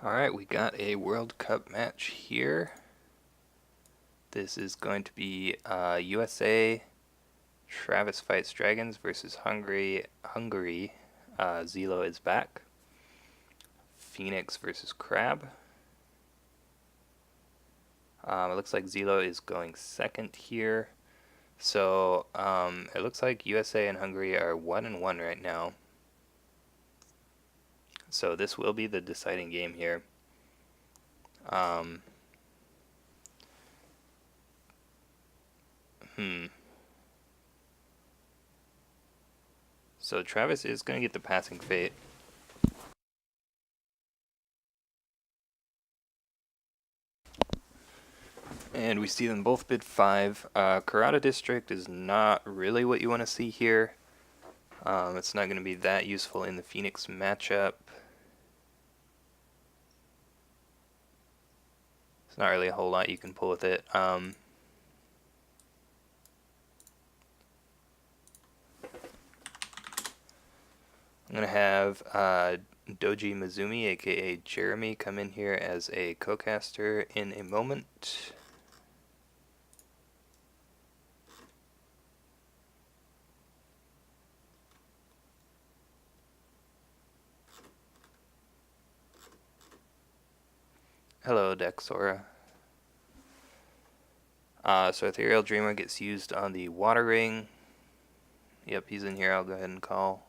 Alright, we got a World Cup match here. This is going to be USA, Travis Fights Dragons versus Hungary, Zelo is back. Phoenix versus Crab. It looks like Zelo is going second here. So it looks like USA and Hungary are 1-1 right now. So this will be the deciding game here. Um, So Travis is going to get the passing fate. And we see them both bid 5. Karada District is not really what you want to see here. It's not going to be that useful in the Phoenix matchup. It's not really a whole lot you can pull with it. I'm going to have Doji Mizumi, aka Jeremy, come in here as a co-caster in a moment. Hello, Dexora. So Ethereal Dreamer gets used on the Water Ring. Yep, he's in here. I'll go ahead and call.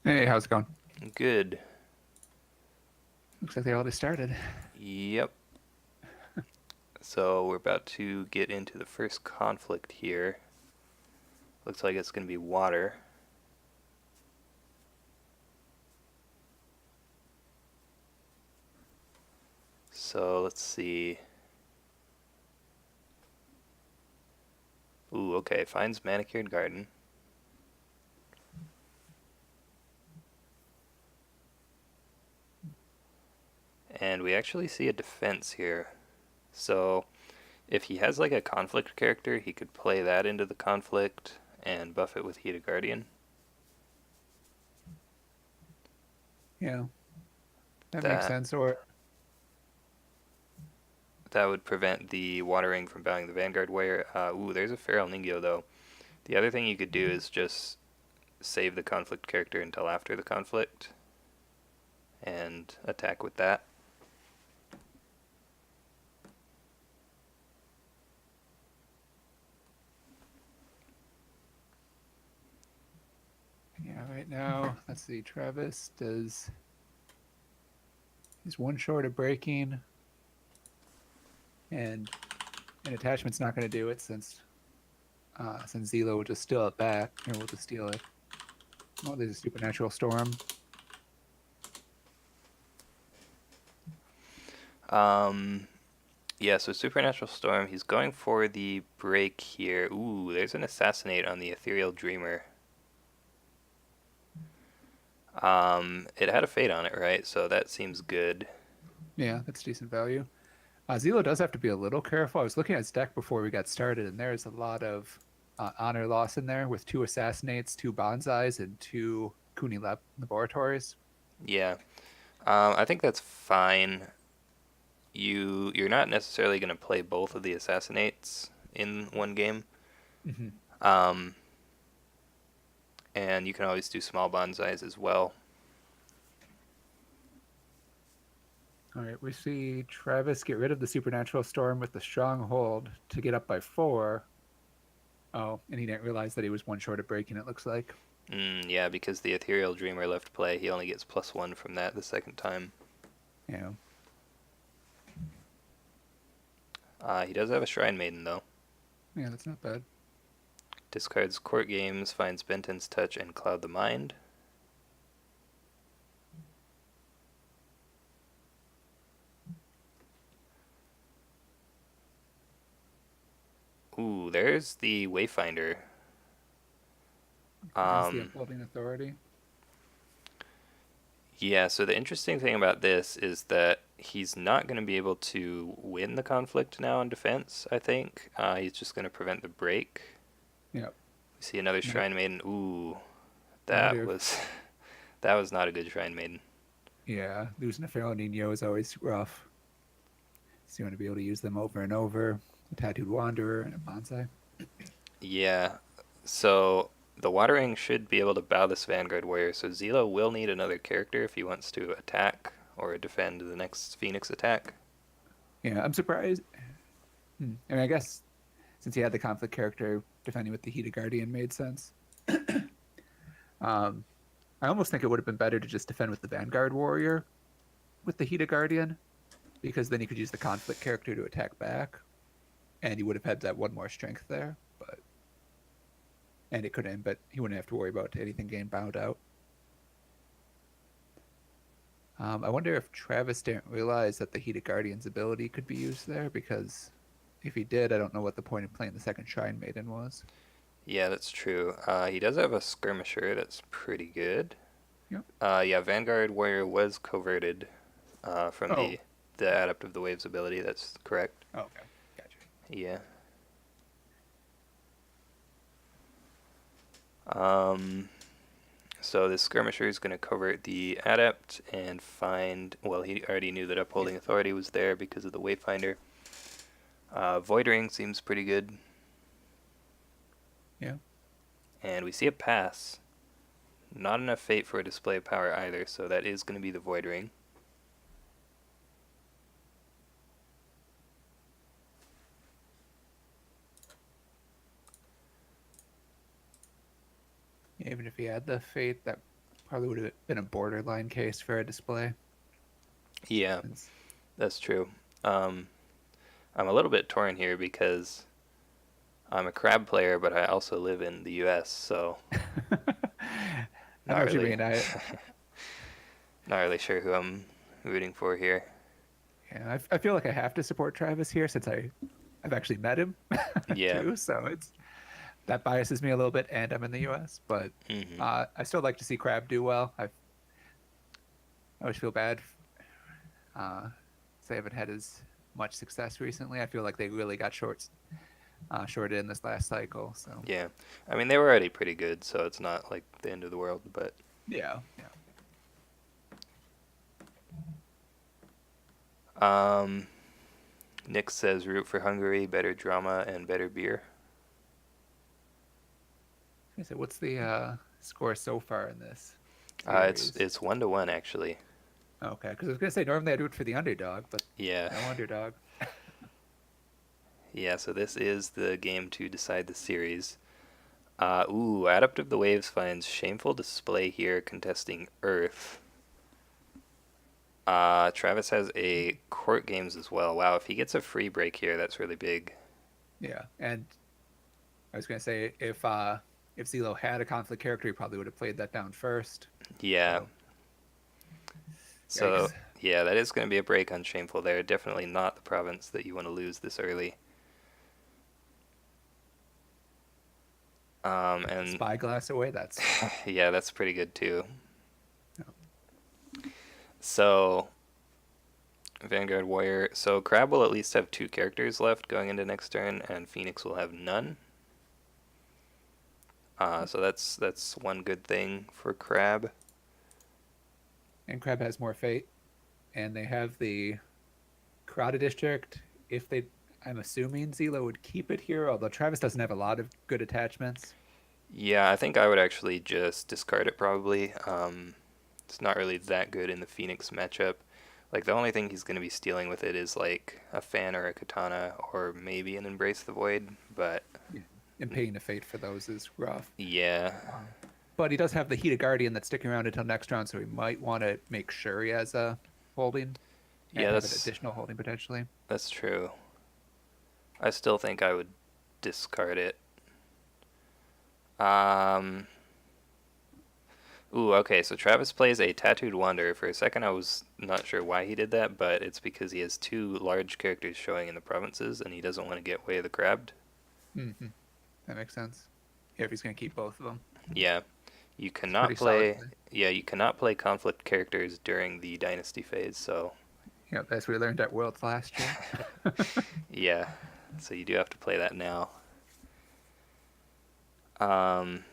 Hey, how's it going? Good. Looks like they already started. Yep. So we're about to get into the first conflict here. Looks like it's going to be water. So let's see. Ooh, okay. Finds Manicured Garden. And we actually see a defense here. So if he has like a conflict character, he could play that into the conflict and buff it with Heated Guardian. Yeah, that makes That sense. Or that would prevent the Water Ring from bowing the Vanguard Warrior. Ooh, there's a Feral Ningyo though. The other thing you could do is just save the conflict character until after the conflict and attack with that. yeah, right now, let's see. Travis does. He's one short of breaking, and an attachment's not going to do it since Zelo will just steal it back. Here, we'll just steal it. Oh, there's a supernatural storm. Yeah, so Supernatural Storm, he's going for the break here. Ooh, there's an Assassinate on the Ethereal Dreamer. It had a fate on it, right? So that seems good. Yeah, that's decent value. Zelo does have to be a little careful. I was looking at his deck before we got started, and there's a lot of honor loss in there with 2 assassinates, 2 bonsais, and 2 Kuni laboratories. Yeah. I think that's fine. You're not necessarily going to play both of the Assassinates in one game. Mm-hmm. Um, and you can always do small bonsais as well. All right, we see Travis get rid of the supernatural storm with the stronghold to get up by 4. Oh, and he didn't realize that he was one short of breaking, it looks like. Yeah, because the Ethereal Dreamer left play, he only gets +1 from that the second time. Yeah. He does have a Shrine Maiden, though. Yeah, that's not bad. Discards Court Games, finds Benton's Touch, and Cloud the Mind. Ooh, there's the Wayfinder. There's the upholding authority. Yeah, so the interesting thing about this is that he's not going to be able to win the conflict now in defense, I think. He's just going to prevent the break. Yep. We see another No, Shrine Maiden. Ooh, oh that dear. was that was not a good Shrine Maiden. Yeah, losing a Feral Nino is always rough. So you want to be able to use them over and over. A Tattooed Wanderer and a Bonsai. Yeah, so the Watering should be able to bow this Vanguard Warrior, so Zelo will need another character if he wants to attack or defend the next Phoenix attack. Yeah, I'm surprised. I mean, I guess since he had the conflict character, defending with the Heated Guardian made sense. Um, I almost think it would have been better to just defend with the Vanguard Warrior with the Heated Guardian, because then he could use the conflict character to attack back, and he would have had that one more strength there. But and it could end, but he wouldn't have to worry about anything getting bound out. I wonder if Travis didn't realize that the Heated Guardian's ability could be used there, because if he did, I don't know what the point of playing the second Shrine Maiden was. Yeah, that's true. He does have a Skirmisher that's pretty good. Yep. Yeah, Vanguard Warrior was coverted from Oh, the Adept of the Waves ability. That's correct. okay. Gotcha. Yeah. Um, so this Skirmisher is going to cover the Adept and find. Well, he already knew that Upholding Authority was there because of the Wayfinder. Voidring seems pretty good. Yeah. And we see a pass. Not enough fate for a display of power either, so that is going to be the Voidring. Even if he had the fate, that probably would have been a borderline case for a display. Yeah, Since... that's true. Um, I'm a little bit torn here because I'm a crab player, but I also live in the U.S., so I know not what you really, mean. not really sure who I'm rooting for here. Yeah, I feel like I have to support Travis here since I've actually met him Yeah. too. So it's that biases me a little bit, and I'm in the U.S. But Hmm. I still like to see Crab do well. I always feel bad. They haven't had as much success recently. I feel like they really got shorted in this last cycle. So Yeah. I mean, they were already pretty good, so it's not like the end of the world, but yeah, yeah. um, Nick says root for Hungary, better drama and better beer. So what's the score so far in this It's series? it's 1-1 actually. Okay, because I was gonna say normally I do it for the underdog, but Yeah. no underdog. Yeah, so this is the game to decide the series. Adept of the Waves finds shameful display here contesting Earth. Travis has a court games as well. Wow, if he gets a free break here, that's really big. Yeah, and I was gonna say if Zelo had a conflict character, he probably would have played that down first. Yeah. So So, yikes. yeah, that is going to be a break on Shameful there. Definitely not the province that you want to lose this early. And Spyglass away. That's yeah, that's pretty good too. no. So, Vanguard Warrior. So, Crab will at least have two characters left going into next turn, and Phoenix will have none. So that's one good thing for Crab. And Crab has more fate, and they have the Karada District. If they, I'm assuming Zelo would keep it here, although Travis doesn't have a lot of good attachments. Yeah, I think I would actually just discard it probably. It's not really that good in the Phoenix matchup. Like the only thing he's going to be stealing with it is like a fan or a katana or maybe an Embrace the Void, but Yeah. And paying a fate for those is rough. yeah. But he does have the Heated Guardian that's sticking around until next round, so he might want to make sure he has a holding and Yeah, have an additional holding potentially. that's true. I still think I would discard it. Um okay, so Travis plays a Tattooed Wanderer. For a second I was not sure why he did that, but it's because he has two large characters showing in the provinces and he doesn't want to get Way of the Crabbed. Mm-hmm. That makes sense. Yeah, if he's going to keep both of them. Yeah. You It's cannot pretty solid. you cannot play conflict characters during the dynasty phase, so Yeah, that's what we learned at Worlds last year. yeah. So you do have to play that now. Um,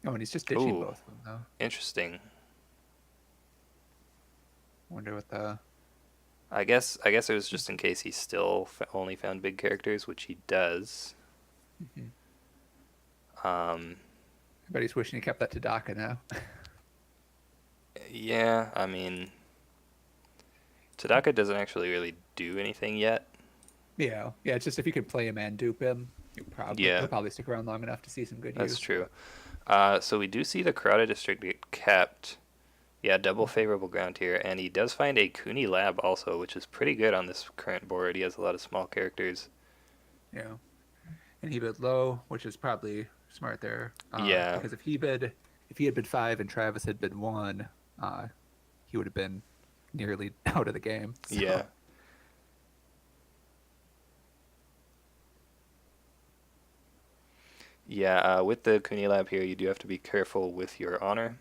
Oh, and he's just ditching ooh, both of them though. interesting. Wonder what the. I guess it was just in case he still only found big characters, which he does. Mhm. Um, I bet he's wishing he kept that to Daka now. yeah, I mean, Tadaka doesn't actually really do anything yet. Yeah, yeah. It's just if you could play him and dupe him, he'll Yeah, probably stick around long enough to see some good that's use. true. But So we do see the Karada district get kept. Yeah, double Mhm. favorable ground here, and he does find a Kuni lab also, which is pretty good on this current board. He has a lot of small characters. Yeah, and he bid low, which is probably smart there. Yeah, Because if he had bid five and Travis had bid one, uh, he would have been nearly out of the game. yeah, So yeah. With the Kuni lab here, you do have to be careful with your honor.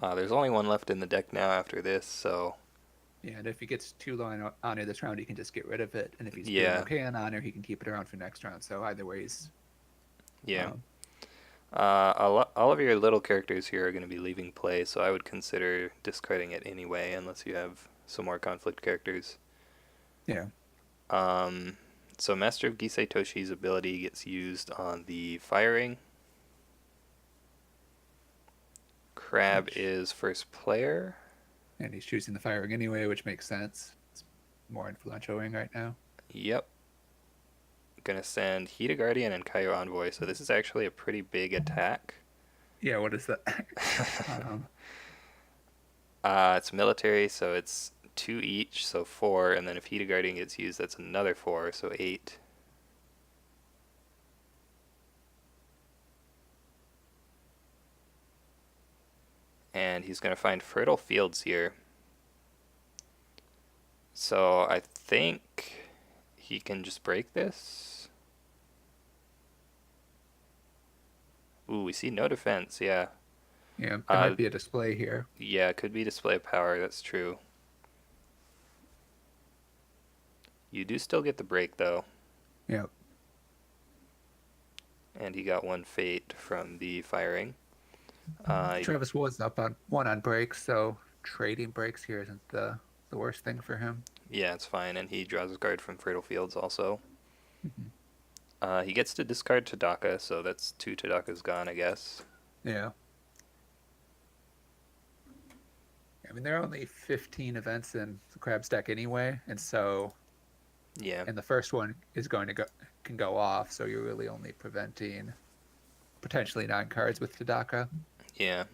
There's only one left in the deck now after this, so yeah, and if he gets too low on honor this round, he can just get rid of it. And if he's doing yeah, okay on honor, he can keep it around for next round. So either way, he's yeah. um, All of your little characters here are going to be leaving play, so I would consider discarding it anyway, unless you have some more conflict characters. yeah. Um, so Master of Gisei Toshi's ability gets used on the firing. Crab Which is first player. and he's choosing the firing anyway, which makes sense. It's more influential wing right now. Yep. Gonna send Hida Guardian and Kaio Envoy, so this is actually a pretty big attack. Yeah, what is that? um, It's military, so it's 2 each, so 4, and then if Hida Guardian gets used, that's another 4, so 8. And he's gonna find fertile fields here. So I think he can just break this. Ooh, we see no defense, yeah. yeah, there Uh, might be a display here. yeah, could be display of power, that's true. You do still get the break, though. Yeah, And he got 1 fate from the firing. Uh, Travis was up on one on breaks, so trading breaks here isn't the worst thing for him. yeah, it's fine, and he draws a card from fertile fields also. Mhm. He gets to discard Tadaka, so that's 2 Tadakas gone, I guess. Yeah. I mean, there are only 15 events in the crab stack anyway, and so Yeah, and the first one is going to go can go off, so you're really only preventing potentially 9 cards with Tadaka. yeah,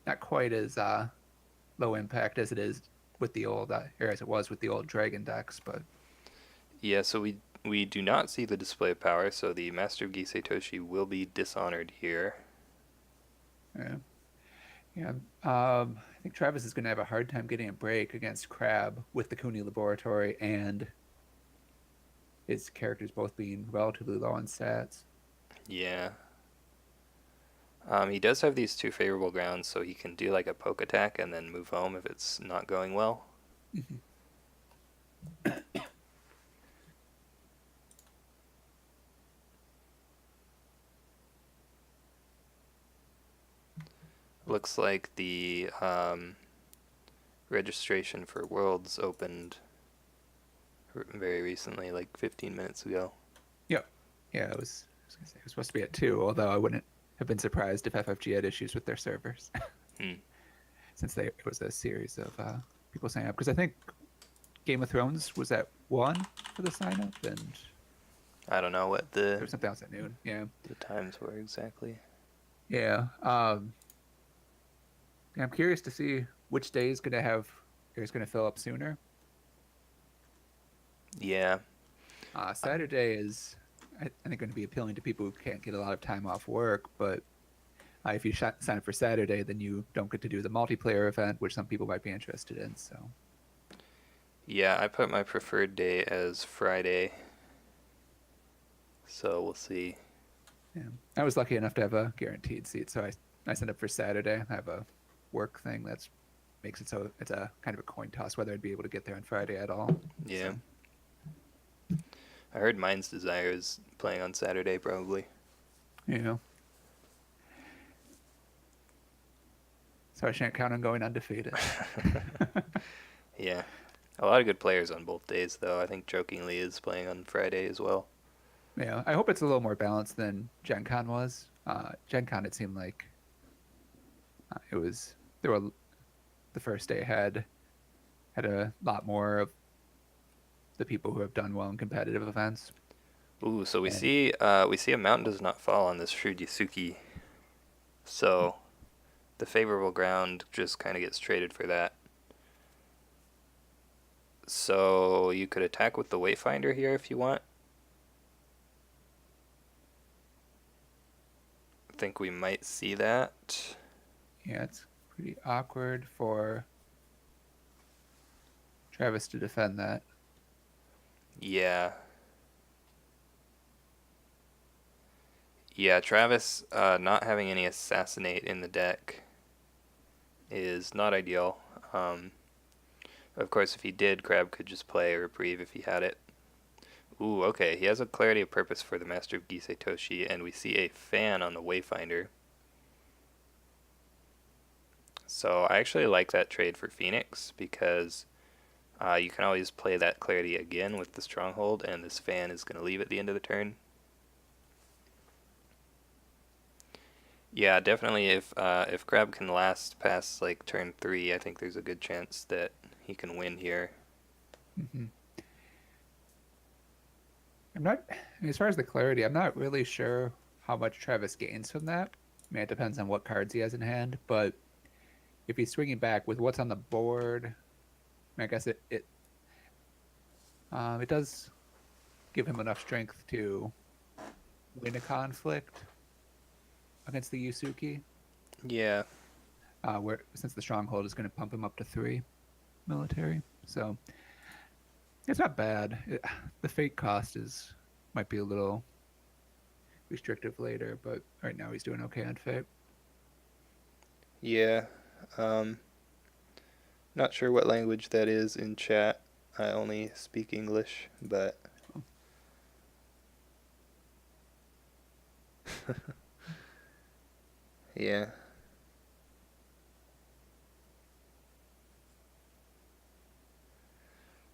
Not quite as low impact as it is with the old or as it was with the old dragon decks, but yeah. So we do not see the display of power, so the Master of Gisei Toshi will be dishonored here. yeah. Yeah. I think Travis is going to have a hard time getting a break against Crab with the Cooney Laboratory and his characters both being relatively low on stats. Yeah. He does have these 2 favorable grounds, so he can do like a poke attack and then move home if it's not going well. Mhm. Looks like the registration for Worlds opened very recently, like 15 minutes ago. Yep. Yeah, I was gonna say it was supposed to be at 2, although I wouldn't have been surprised if FFG had issues with their servers Hmm. since it was a series of people signing up. Because I think Game of Thrones was at 1 for the sign up, and I don't know what there the was something else at noon. Yeah. the times were exactly. Yeah. Yeah, I'm curious to see which day is going to fill up sooner. Yeah. Saturday is, I think, going to be appealing to people who can't get a lot of time off work. But if you sign up for Saturday, then you don't get to do the multiplayer event, which some people might be interested in. So, Yeah, I put my preferred day as Friday. So we'll see. yeah, I was lucky enough to have a guaranteed seat, so I signed up for Saturday. I have a work thing that's makes it so it's a kind of a coin toss whether I'd be able to get there on Friday at all. Yeah. So, I heard Mind's Desire is playing on Saturday, probably. you know, so I shan't count on going undefeated. Yeah. A lot of good players on both days, though. I think Jokingly is playing on Friday as well. Yeah, I hope it's a little more balanced than Gen Con was. Gen Con, it seemed like it was there were the first day had a lot more of the people who have done well in competitive events. Ooh, so we And see a mountain does not fall on this Shrudisuki. So the favorable ground just kind of gets traded for that. So you could attack with the Wayfinder here if you want. I think we might see that. yeah, it's pretty awkward for Travis to defend that. Yeah. Yeah, Travis not having any Assassinate in the deck is not ideal. Of course, if he did, Crab could just play a Reprieve if he had it. Ooh, okay. He has a Clarity of Purpose for the Master of Gisei Toshi, and we see a fan on the Wayfinder. So I actually like that trade for Phoenix because you can always play that Clarity again with the Stronghold, and this fan is going to leave at the end of the turn. Yeah, definitely. If Crab can last past like turn 3, I think there's a good chance that he can win here. Hmm. I'm not, I mean, as far as the clarity, I'm not really sure how much Travis gains from that. I mean, it depends on what cards he has in hand, but if he's swinging back with what's on the board, I mean, I guess it does give him enough strength to win a conflict against the Yusuke, Yeah, where since the stronghold is going to pump him up to 3 military, so it's not bad. The fate cost is might be a little restrictive later, but right now he's doing okay on fate. yeah. Um, Not sure what language that is in chat. I only speak English, but yeah.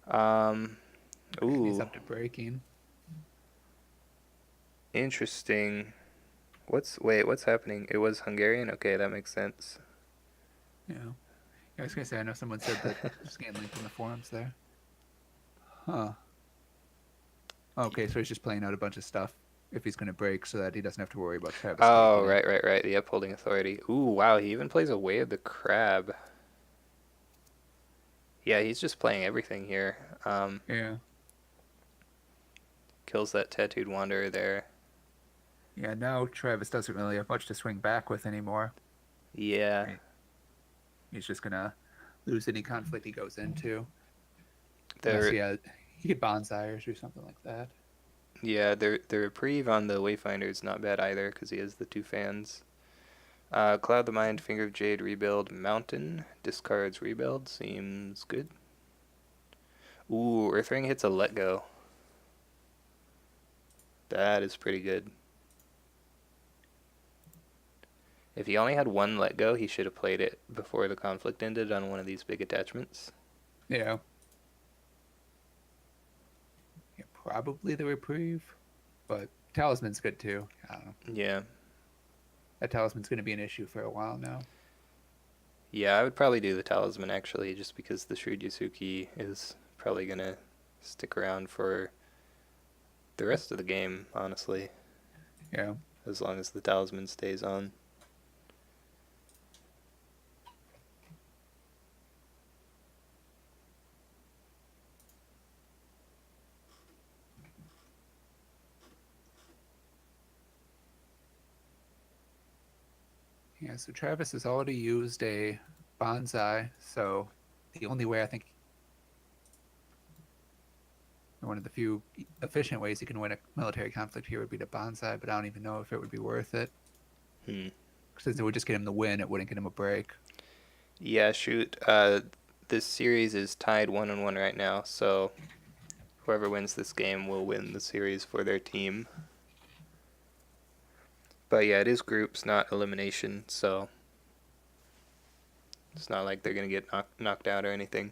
Um, And he's ooh, up to breaking. interesting. What's happening? It was Hungarian? Okay, that makes sense. Yeah. Yeah, I was gonna say I know someone said that scan linked in the forums there. Huh. Okay, so he's just playing out a bunch of stuff if he's gonna break so that he doesn't have to worry about Travis Oh, taking it. right. The upholding authority. Ooh, wow, he even plays Away of the Crab. Yeah, he's just playing everything here. Yeah. Kills that Tattooed Wanderer there. Yeah, now Travis doesn't really have much to swing back with anymore. Yeah. Right. He's just gonna lose any conflict he goes into. Unless The he could bonsairs or something like that. yeah, the reprieve on the Wayfinder is not bad either because he has the 2 fans. Cloud the Mind, Finger of Jade, Rebuild, Mountain, discards Rebuild, seems good. Ooh, Earthring hits a Let Go. That is pretty good. If he only had 1 Let Go, he should have played it before the conflict ended on one of these big attachments. Yeah. Yeah, probably the reprieve, but talisman's good too. I don't know. Yeah. That talisman's gonna be an issue for a while now. Yeah, I would probably do the Talisman actually, just because the Shrewd Yasuki is probably going to stick around for the rest of the game, honestly, Yeah. as long as the Talisman stays on. Yeah, so Travis has already used a bonsai, so the only way I think one of the few efficient ways you can win a military conflict here would be to bonsai, but I don't even know if it would be worth it. Hmm. Since it would just get him the win, it wouldn't get him a break. Yeah, shoot. This series is tied 1-1 right now, so whoever wins this game will win the series for their team. But yeah, it is groups, not elimination, so it's not like they're gonna get knocked out or anything.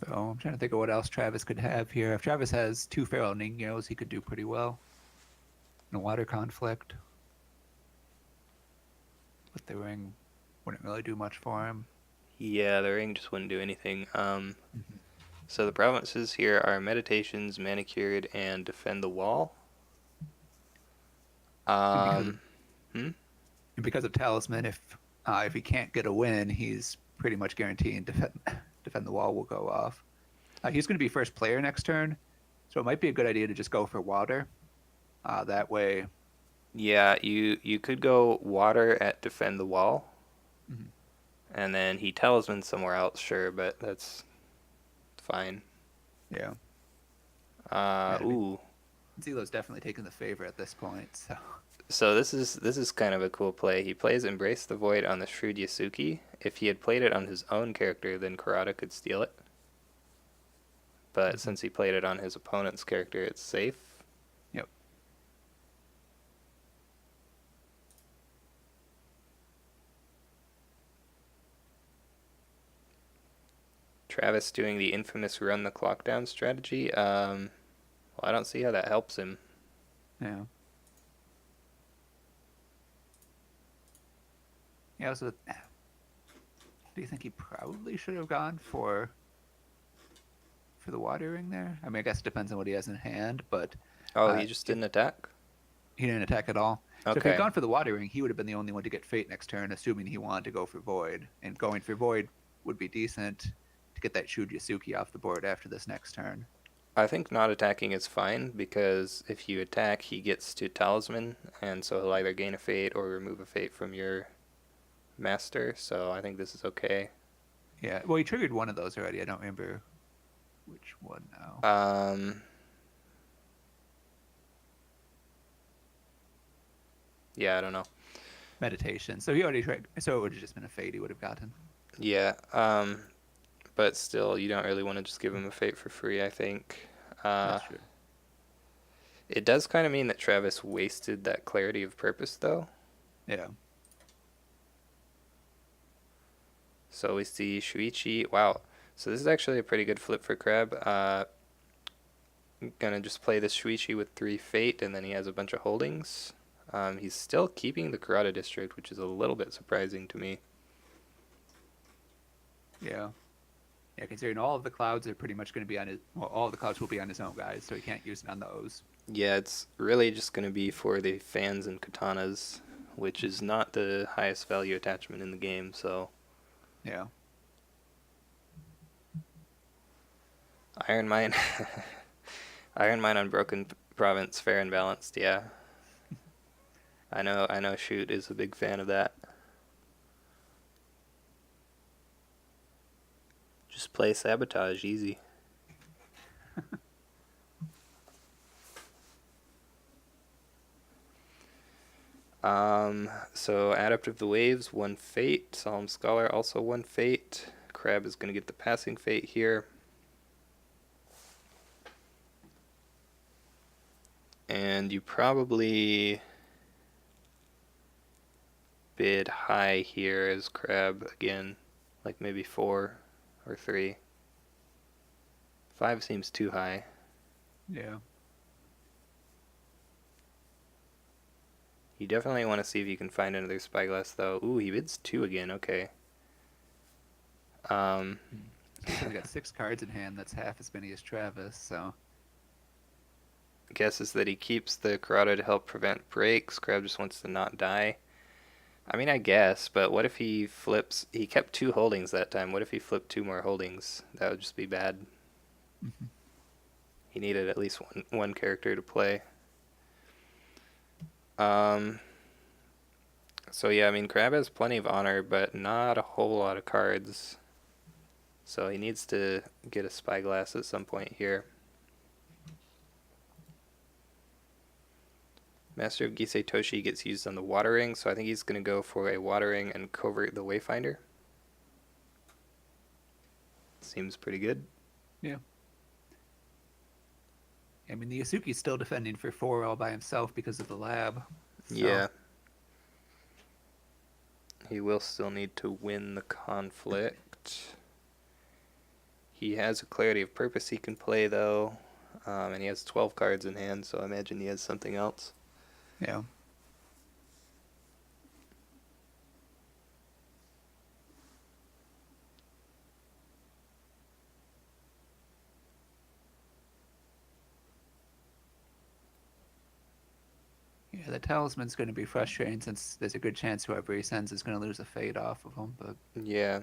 So I'm trying to think of what else Travis could have here. If Travis has two feral Ninos, he could do pretty well in a water conflict. But the ring wouldn't really do much for him. Yeah, the ring just wouldn't do anything. Mm-hmm. So the provinces here are Meditations, Manicured, and Defend the Wall. And because of Um, hmm? and because of Talisman, if he can't get a win, he's pretty much guaranteeing defend the wall will go off. He's going to be first player next turn, so it might be a good idea to just go for water. That way. Yeah, you could go water at Defend the Wall, Mhm. and then he Talisman somewhere else, sure, but that's fine. Yeah, yeah. I mean, Ooh. Zilo's definitely taking the favor at this point. So So this is kind of a cool play. He plays Embrace the Void on the Shrewd Yasuki. If he had played it on his own character, then Kurata could steal it. But mhm. since he played it on his opponent's character, it's safe. Yep. Travis doing the infamous run the clock down strategy. Well, I don't see how that helps him. Yeah. Yeah. So, do you think he probably should have gone for the water ring there? I mean, I guess it depends on what he has in hand, but Oh, uh, he just didn't attack? he didn't attack at all. So if he'd Okay. gone for the water ring, he would have been the only one to get fate next turn, assuming he wanted to go for void. And going for void would be decent to get that Shude Yasuki off the board after this next turn. I think not attacking is fine because if you attack, he gets to Talisman, and so he'll either gain a fate or remove a fate from your master. So I think this is okay. Yeah. Well, he triggered one of those already. I don't remember which one now. Um, yeah, I don't know. Meditation. So he already tried. So it would have just been a fate he would have gotten. Yeah, but still, you don't really want to just give him a fate for free, I think. Uh, That's true. it does kind of mean that Travis wasted that clarity of purpose, though. Yeah. So we see Shuichi. Wow. So this is actually a pretty good flip for Crab. Gonna just play this Shuichi with 3 fate, and then he has a bunch of holdings. He's still keeping the Kurata district, which is a little bit surprising to me. Yeah. Yeah, considering all of the clouds are pretty much going to be on his, well, all of the clouds will be on his own guys, so he can't use it on those. Yeah, it's really just gonna be for the fans and katanas, which is not the highest value attachment in the game, so Yeah. Iron Mine Iron Mine on Broken Province, fair and balanced, yeah. I know Shoot is a big fan of that. Just play Sabotage, easy. So Adept of the Waves, 1 fate. Solemn Scholar, also 1 fate. Crab is gonna get the passing fate here. And you probably bid high here as Crab again, like maybe 4 or 3. 5 seems too high. Yeah. You definitely want to see if you can find another Spyglass, though. Ooh, he bids 2 again. Okay. Um, So he's only got 6 cards in hand. That's half as many as Travis. So guess is that he keeps the Corrado to help prevent breaks. Crab just wants to not die. I mean, I guess, but what if he flips? He kept 2 holdings that time. What if he flipped 2 more holdings? That would just be bad. Mhm. He needed at least one character to play. Um, so yeah, I mean, Crab has plenty of honor, but not a whole lot of cards. So he needs to get a Spyglass at some point here. Master of Gisei Toshi gets used on the watering, so I think he's going to go for a watering and covert the Wayfinder. Seems pretty good. Yeah. I mean, the Yasuki's still defending for 4 all by himself because of the lab. So, Yeah. He will still need to win the conflict. He has a Clarity of Purpose he can play, though. And he has 12 cards in hand, so I imagine he has something else. yeah. Yeah, the talisman's going to be frustrating since there's a good chance whoever he sends is going to lose a fade off of him. But Yeah.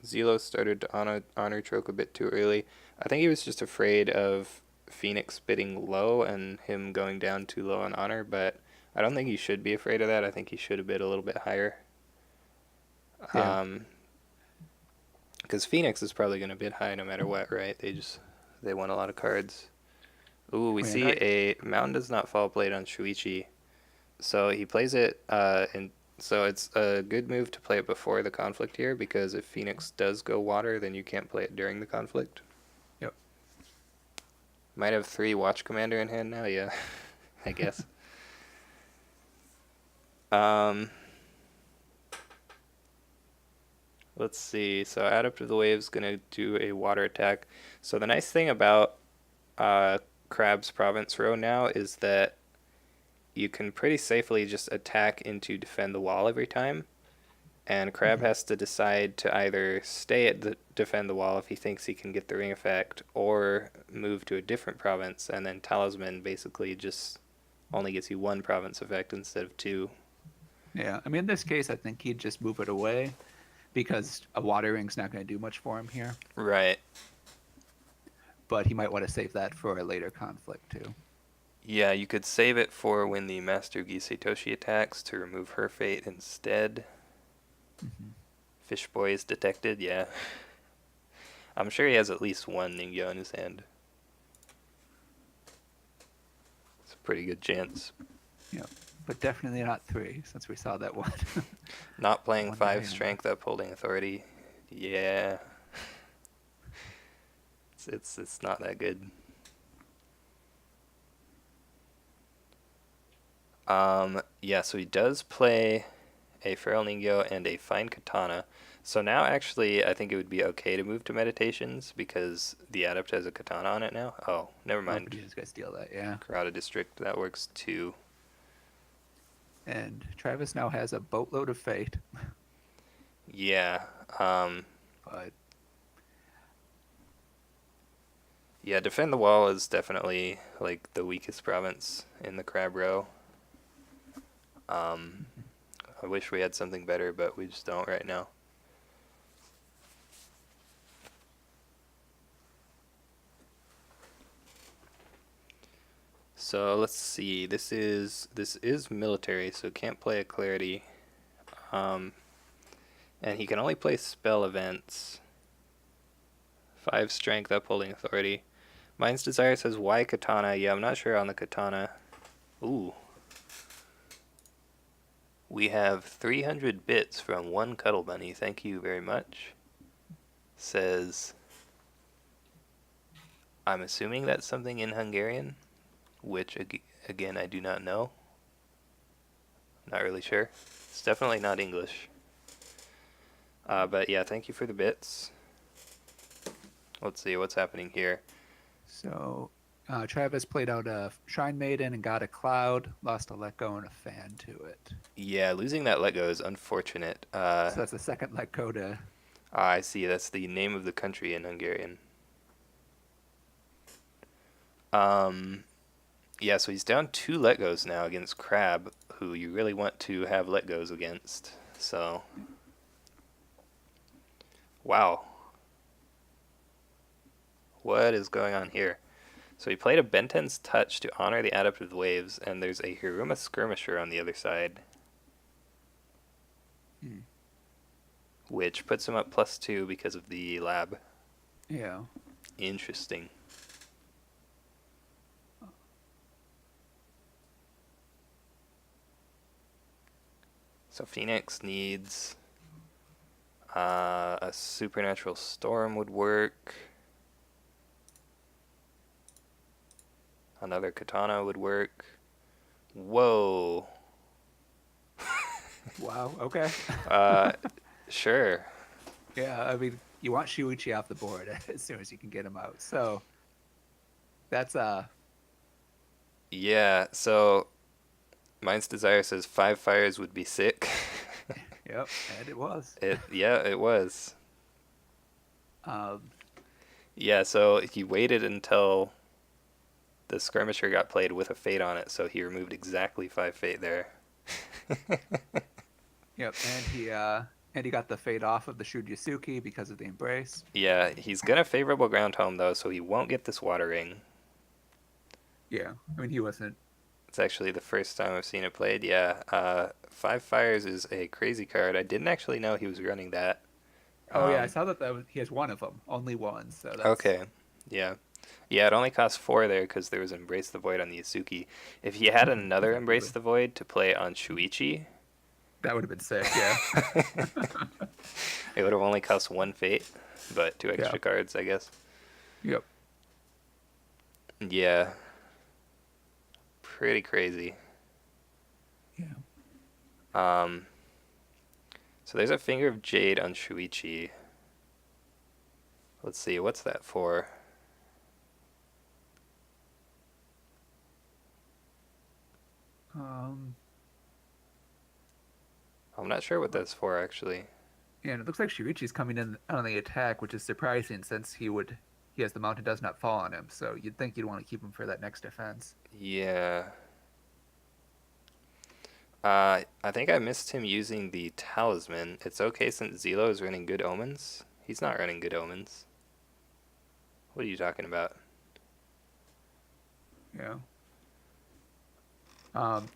Zelo started to honor Troke a bit too early. I think he was just afraid of Phoenix bidding low and him going down too low on honor, but I don't think he should be afraid of that. I think he should have bid a little bit higher. yeah, Because Phoenix is probably going to bid high no matter what, right? They won a lot of cards. Ooh, we see a Mountain Does Not Fall Blade on Shuichi. So he plays it, so it's a good move to play it before the conflict here, because if Phoenix does go water, then you can't play it during the conflict. Yep. Might have 3 Watch Commander in hand now, yeah, I guess. Let's see. So Adept of the Wave's gonna do a water attack. So the nice thing about Crab's Province Row now is that you can pretty safely just attack into defend the wall every time. And Crab has to decide to either stay at the defend the wall if he thinks he can get the ring effect, or move to a different province, and then Talisman basically just only gets you 1 province effect instead of 2. Yeah, I mean, in this case, I think he'd just move it away because a water ring's not going to do much for him here. Right. But he might want to save that for a later conflict, too. Yeah, you could save it for when the Master Gisei Toshi attacks to remove her fate instead. Fish Boy is detected, yeah. I'm sure he has at least 1 Ningyo in his hand. It's a pretty good chance. Yeah, but definitely not 3, since we saw that one. Not playing 1 5 mana. strength upholding authority. Yeah. It's not that good. Yeah, so he does play a Feral Ningyo and a Fine Katana. So now actually I think it would be okay to move to Meditations because the Adept has a Katana on it now. Oh, never mind. These guys steal that, yeah. Karada District, that works too. And Travis now has a boatload of fate. Yeah. But yeah, Defend the Wall is definitely like the weakest province in the Crab Row. I wish we had something better, but we just don't right now. So let's see. This is military, so can't play a Clarity. And he can only play spell events. 5 strength upholding authority. Mind's Desire says why Katana? Yeah, I'm not sure on the Katana. Ooh. We have 300 bits from One Cuddle Bunny. Thank you very much. Says, I'm assuming that's something in Hungarian, which again I do not know. Not really sure. It's definitely not English. But yeah, thank you for the bits. Let's see what's happening here. so Travis played out a Shrine Maiden and got a Cloud, lost a Let Go and a Fan to it. Yeah, losing that Let Go is unfortunate. So that's the second Let Go to... I see, that's the name of the country in Hungarian. Yeah, so he's down 2 Let Goes now against Crab, who you really want to have Let Goes against. So, wow. What is going on here? So he played a Benten's Touch to honor the Adept of the Waves, and there's a Hiruma Skirmisher on the other side. Which puts him up +2 because of the lab. Yeah. Interesting. So Phoenix needs a supernatural storm would work. Another katana would work. Whoa. Wow. Okay. Uh, sure. Yeah. I mean, you want Shuichi off the board as soon as you can get him out. So that's Yeah, so Mind's Desire says 5 fires would be sick. yep, and it was. Yeah, it was. Um, Yeah, so he waited until the skirmisher got played with a fate on it, so he removed exactly 5 fate there. yep, and he got the fade off of the Shudyasuki because of the embrace. Yeah, he's gonna favorable ground home though, so he won't get this water ring. Yeah, I mean he wasn't. It's actually the first time I've seen it played. Yeah, 5 fires is a crazy card. I didn't actually know he was running that. Oh yeah, I Um, saw he has one of them, only one. So that's okay, yeah. Yeah, it only costs 4 there because there was Embrace the Void on the Isuki. If he had another Embrace effectively the Void to play on Shuichi, that would have been sick. Yeah, it would have only cost 1 fate, but 2 yeah, extra cards, I guess. yep, Yeah, pretty crazy. yeah. Um, so there's a Finger of Jade on Shuichi. Let's see, what's that for? Um, I'm not sure what that's for, actually. yeah, and it looks like Shuichi's coming in on the attack, which is surprising since he has the mountain does not fall on him. So you'd think you'd want to keep him for that next defense. Yeah. I think I missed him using the talisman. It's okay since Zelo is running Good Omens. He's not running Good Omens. What are you talking about? Yeah.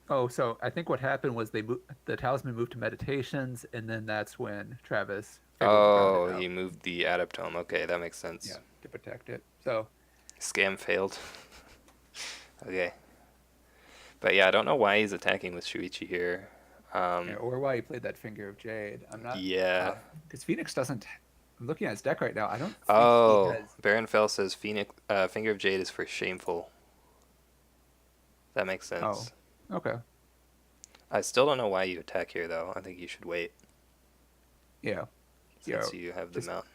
Oh, so I think what happened was the talisman moved to meditations, and then that's when Travis favorable grounded Oh, out. he moved the Adaptome. Okay, that makes Yeah, sense. to protect it. So Scam failed. Okay. But yeah, I don't know why he's attacking with Shuichi here. yeah, Um, or why he played that Finger of Jade. I'm not yeah. because Phoenix doesn't. I'm looking at his deck right now. I don't think he Oh, has. Baron Fell says Phoenix, Finger of Jade is for Shameful. That makes Oh, sense. okay. I still don't know why you attack here, though. I think you should wait Yeah, yeah, since you have the just mount.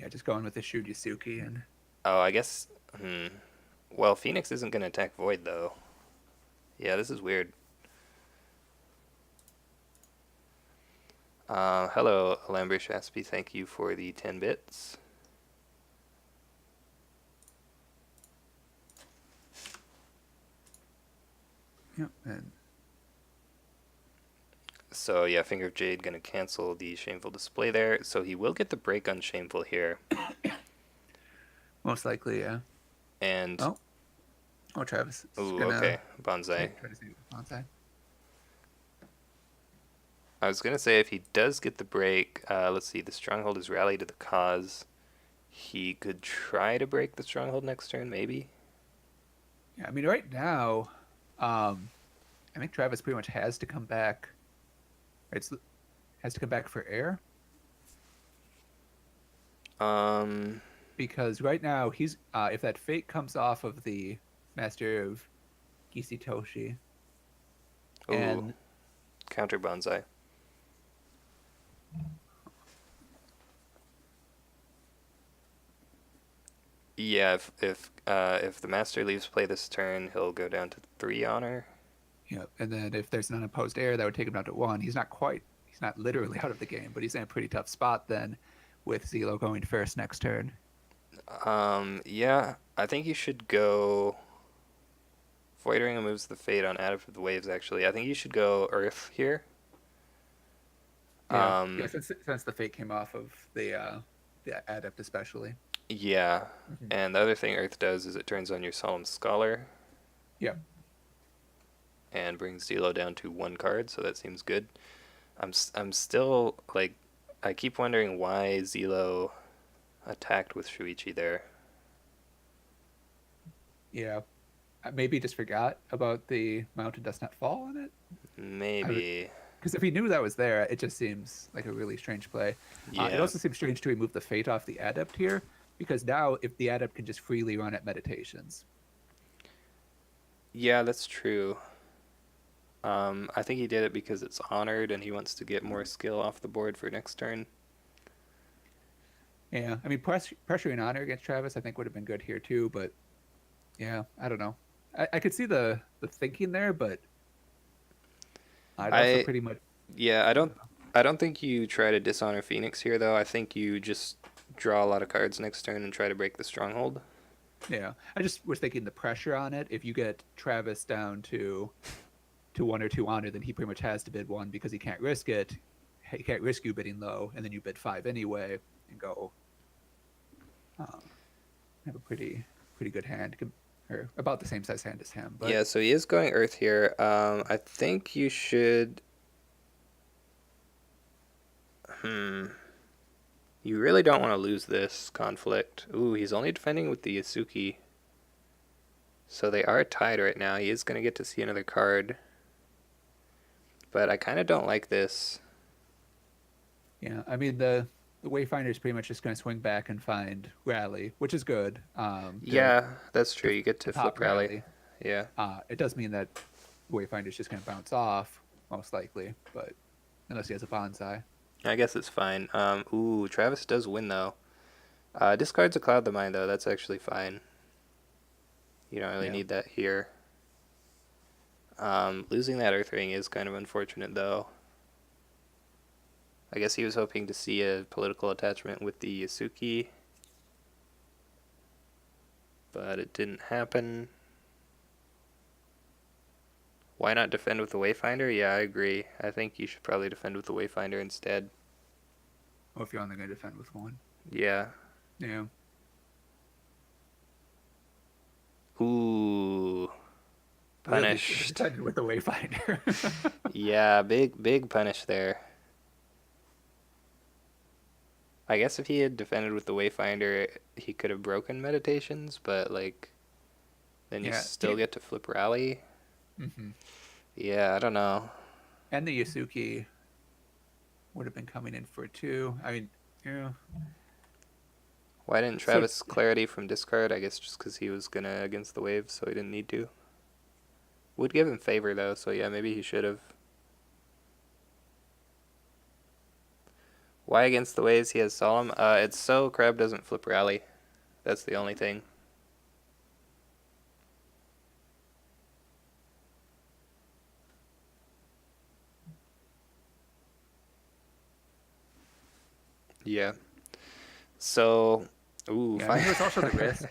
just going with the Shudyasuki and Oh, I guess. Hmm. Well, Phoenix isn't going to attack Void, though. Yeah, this is weird. Hello, Alambrish Aspie. Thank you for the 10 bits. yeah, and So, yeah, Finger of Jade going to cancel the Shameful display there. So he will get the break on Shameful here. most likely, yeah. And. Oh, oh, Travis is Ooh, gonna okay. Bonsai. try to see bonsai. I was going to say if he does get the break, let's see, the Stronghold is rally to the cause. He could try to break the Stronghold next turn, maybe? Yeah, I mean, right now, I think Travis pretty much has to come back. It's has to come back for air Um, because right now he's if that fate comes off of the Master of Gisitoshi ooh, and counter Bonsai. Yeah, if the master leaves play this turn, he'll go down to 3 honor. yeah, and then if there's an unopposed air, that would take him down to one. He's not literally out of the game, but he's in a pretty tough spot then, with Zelo going first next turn. Yeah, I think you should go. Voidering moves the fate on Adept of the Waves. Actually, I think you should go Earth here. Yeah, yeah. Um, Since the fate came off of the adept especially. yeah, Mhm. and the other thing Earth does is it turns on your Solemn Scholar Yeah, and brings Zelo down to 1 card, so that seems good. I'm still like, I keep wondering why Zelo attacked with Shuichi there. yeah. Maybe just forgot about the mountain does not fall on it. I Maybe. Because if he knew that was there, it just seems like a really strange play. It Yeah. also seems strange to remove the fate off the adept here, because now if the adept can just freely run at meditations. Yeah, that's true. I think he did it because it's honored and he wants to get more skill off the board for next turn. Yeah, I mean, pressuring honor against Travis, I think would have been good here too. But yeah, I don't know. I could see the thinking there, but I'd also I pretty much. yeah, I don't know. I don't think you try to dishonor Phoenix here though. I think you just draw a lot of cards next turn and try to break the stronghold. Yeah, I just was thinking the pressure on it. If you get Travis down to one or two honor, then he pretty much has to bid one because he can't risk it. He can't risk you bidding low, and then you bid five anyway and go uh, have a pretty good hand, or about the same size hand as him. But Yeah, so he is going Earth here. I think you should. Hmm. You really don't want to lose this conflict. Ooh, he's only defending with the Yasuki. So they are tied right now. He is going to get to see another card. But I kind of don't like this. yeah, I mean the Wayfinder is pretty much just going to swing back and find Rally, which is good. Yeah, that's true. To You get to to pop flip rally. Rally. Yeah. It does mean that the Wayfinder is just going to bounce off most likely, but unless he has a bonsai. I guess it's fine. Ooh, Travis does win though. Discards a Cloud the Mind though. That's actually fine. You don't really Yeah. need that here. Losing that Earth Ring is kind of unfortunate though. I guess he was hoping to see a political attachment with the Yasuki, but it didn't happen. Why not defend with the Wayfinder? Yeah, I agree. I think you should probably defend with the Wayfinder instead. Or if you're only going to defend with one. Yeah. Yeah. Ooh. Really Punished. defended with the Wayfinder. Yeah, big punish there. I guess if he had defended with the Wayfinder, he could have broken Meditations, but like then you Yeah. still get to flip Rally. Mm-hmm. Yeah, I don't know. And the Yasuki would have been coming in for two. I mean, yeah. Why didn't So Travis Clarity from discard? I guess just because he was gonna against the waves, so he didn't need to. Would give him favor though, so yeah, maybe he should have. Why against the waves? He has Solemn. It's so Crab doesn't flip Rally. That's the only thing. Yeah. So, ooh, yeah, I fine. mean, there's also the risk.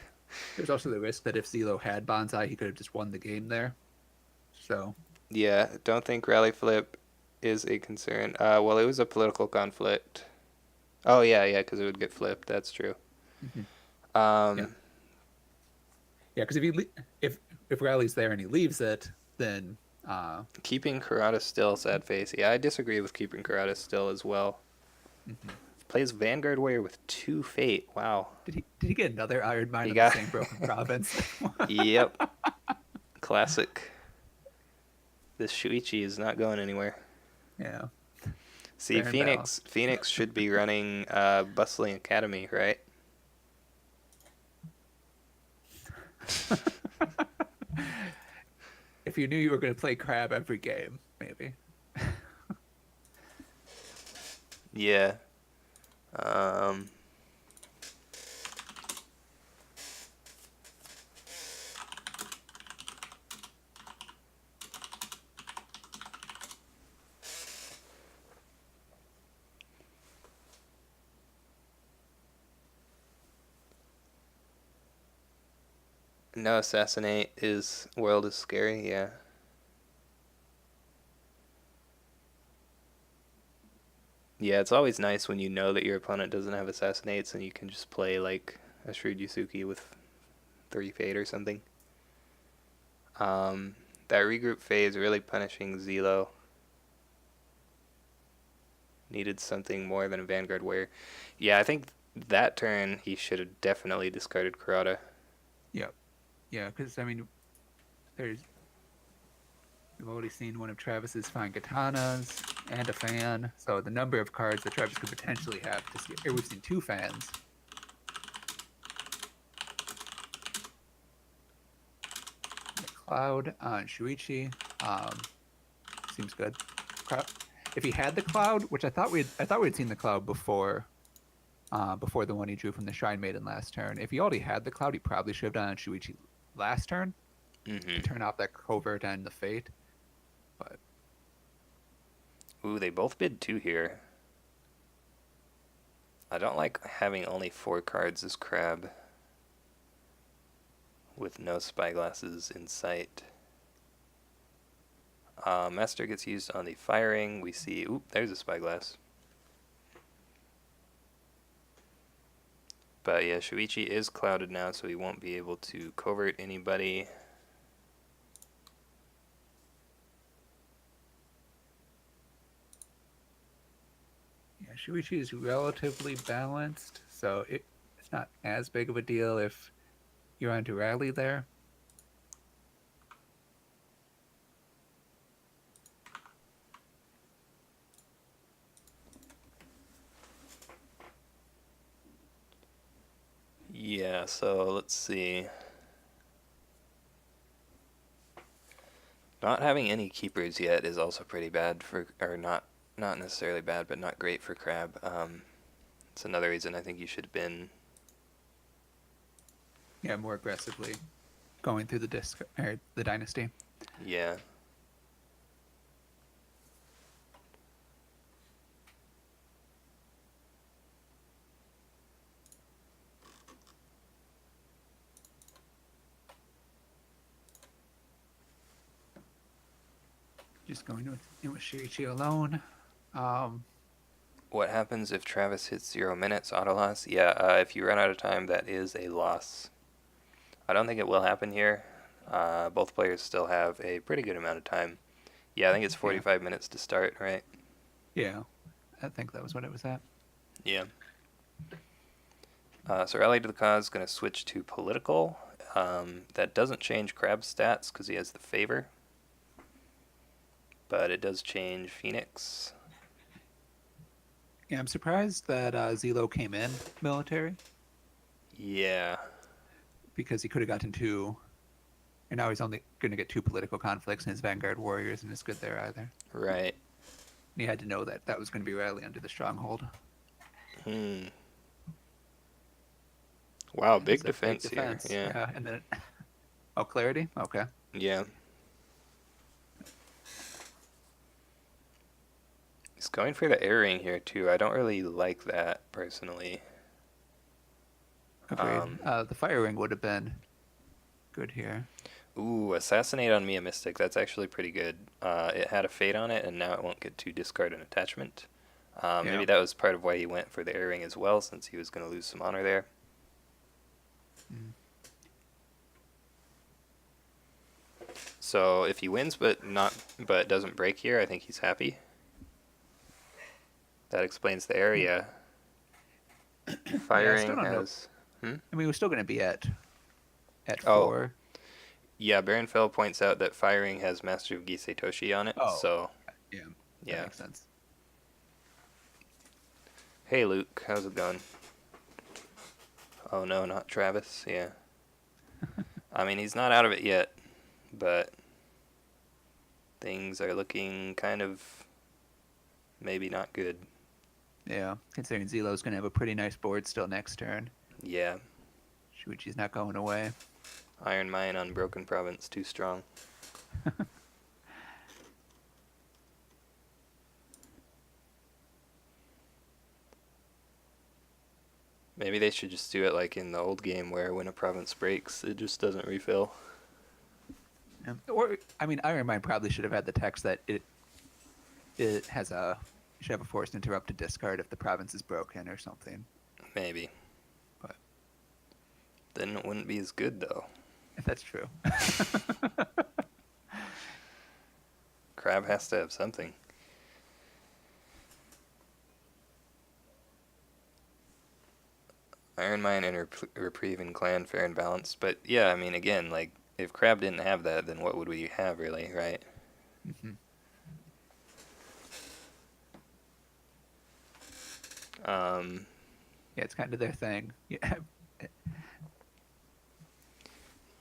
There's also the risk that if Zelo had bonsai, he could have just won the game there. So Yeah, don't think Rally flip is a concern. Well, it was a political conflict. Oh yeah, because it would get flipped. That's true. mhm. Yeah, Um, yeah, because if Rally's there and he leaves it, then keeping Karada still, sad face. Yeah, I disagree with keeping Karada still as well. mhm. Plays Vanguard Warrior with 2 Fate. Wow. Did he get another Iron Mine He on the got. same broken province? Yep. Classic. This Shuichi is not going anywhere. Yeah, See, fair and Phoenix should be running Bustling Academy, right? if you knew you were going to play Crab every game, maybe. Yeah. Um, no Assassinate is World is scary, yeah. Yeah, it's always nice when you know that your opponent doesn't have Assassinates and you can just play like a Shrewd Yusuke with 3 Fate or something. That regroup phase really punishing Zelo. Needed something more than a Vanguard Warrior. Yeah, I think that turn he should have definitely discarded Kurata. Yep. Yeah, because I mean, there's we've already seen one of Travis's fine katanas. and a fan. So the number of cards that Travis could potentially have to see. Here we've seen 2 fans. The cloud on Shuichi seems good. If he had the cloud, which I thought we'd seen the cloud before the one he drew from the Shrine Maiden last turn. If he already had the cloud, he probably should have done on Shuichi last turn to Mm-hmm. turn off that covert and the fate. But Ooh, they both bid 2 here. I don't like having only 4 cards as Crab with no spyglasses in sight. Master gets used on the firing. We see, oop, there's a spyglass. But yeah, Shuichi is clouded now, so he won't be able to covert anybody. yeah, Shuichi is relatively balanced, so it's not as big of a deal if you're on to rally there. Yeah, so let's see. Not having any keepers yet is also pretty bad for, or not necessarily bad, but not great for Crab. It's another reason I think you should have been. Yeah, more aggressively going through the disc or the dynasty. Yeah. Just going in with Shuichi alone. Um, What happens if Travis hits 0 minutes auto loss? Yeah, if you run out of time, that is a loss. I don't think it will happen here. Both players still have a pretty good amount of time. Yeah, I think it's yeah, 45 minutes to start, right? yeah, I think that was what it was at. Yeah. So Rally to the Cause is going to switch to political. That doesn't change Crab's stats because he has the favor. But it does change Phoenix. Yeah, I'm surprised that Zelo came in military Yeah. because he could have gotten 2, and now he's only going to get 2 political conflicts, and his Vanguard Warrior isn't as good there either. Right. And he had to know that that was going to be rally under the stronghold. Hmm. Wow, It's big a big defense here. defense. Yeah. Yeah, and then oh, clarity. Okay. Yeah. He's going for the airing here too. I don't really like that personally. Agreed. The fire ring would have been good here. Ooh, assassinate on me a mystic. That's actually pretty good. It had a fate on it, and now it won't get to discard an attachment. Maybe Yeah. that was part of why he went for the airing as well, since he was going to lose some honor there. Mm. So if he wins, but doesn't break here, I think he's happy. That explains the area. Yeah, I still Firing don't know. has. Hmm? I mean, we're still going to be at Oh, 4. yeah. Baronfell points out that firing has Master of Gisei Toshi on it. Oh, So yeah, that yeah. makes sense. Hey Luke, how's it going? Oh no, not Travis. Yeah. I mean, he's not out of it yet, but things are looking kind of maybe not good. Yeah, considering Zelo's going to have a pretty nice board still next turn. Yeah. Shuichi's not going away. Iron Mine on Broken Province, too strong. Maybe they should just do it like in the old game where when a province breaks, it just doesn't refill. Yeah. Or, I mean, Iron Mine probably should have had the text that it has a you should have a forced interrupted discard if the province is broken or something. Maybe. But Then it wouldn't be as good, though. if that's true. Crab has to have something. Iron Mine and Reprieve and Clan, fair and balanced. But yeah, I mean, again, like, if Crab didn't have that, then what would we have, really, right? Hmm. Um, Yeah, it's kind of their thing. Yeah,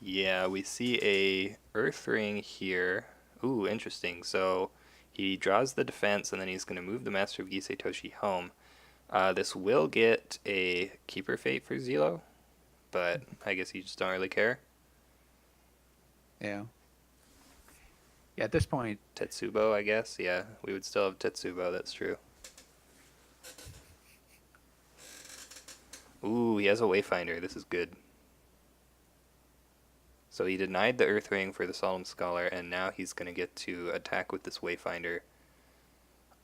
yeah, we see a Earth Ring here. Ooh, interesting. So he draws the defense, and then he's going to move the Master of Gisei Toshi home. This will get a Keeper Fate for Zelo, but I guess you just don't really care. yeah, yeah. At this point, Tetsubo, I guess. Yeah, we would still have Tetsubo, that's true. Ooh, he has a Wayfinder. This is good. So he denied the Earth Ring for the Solemn Scholar, and now he's going to get to attack with this Wayfinder.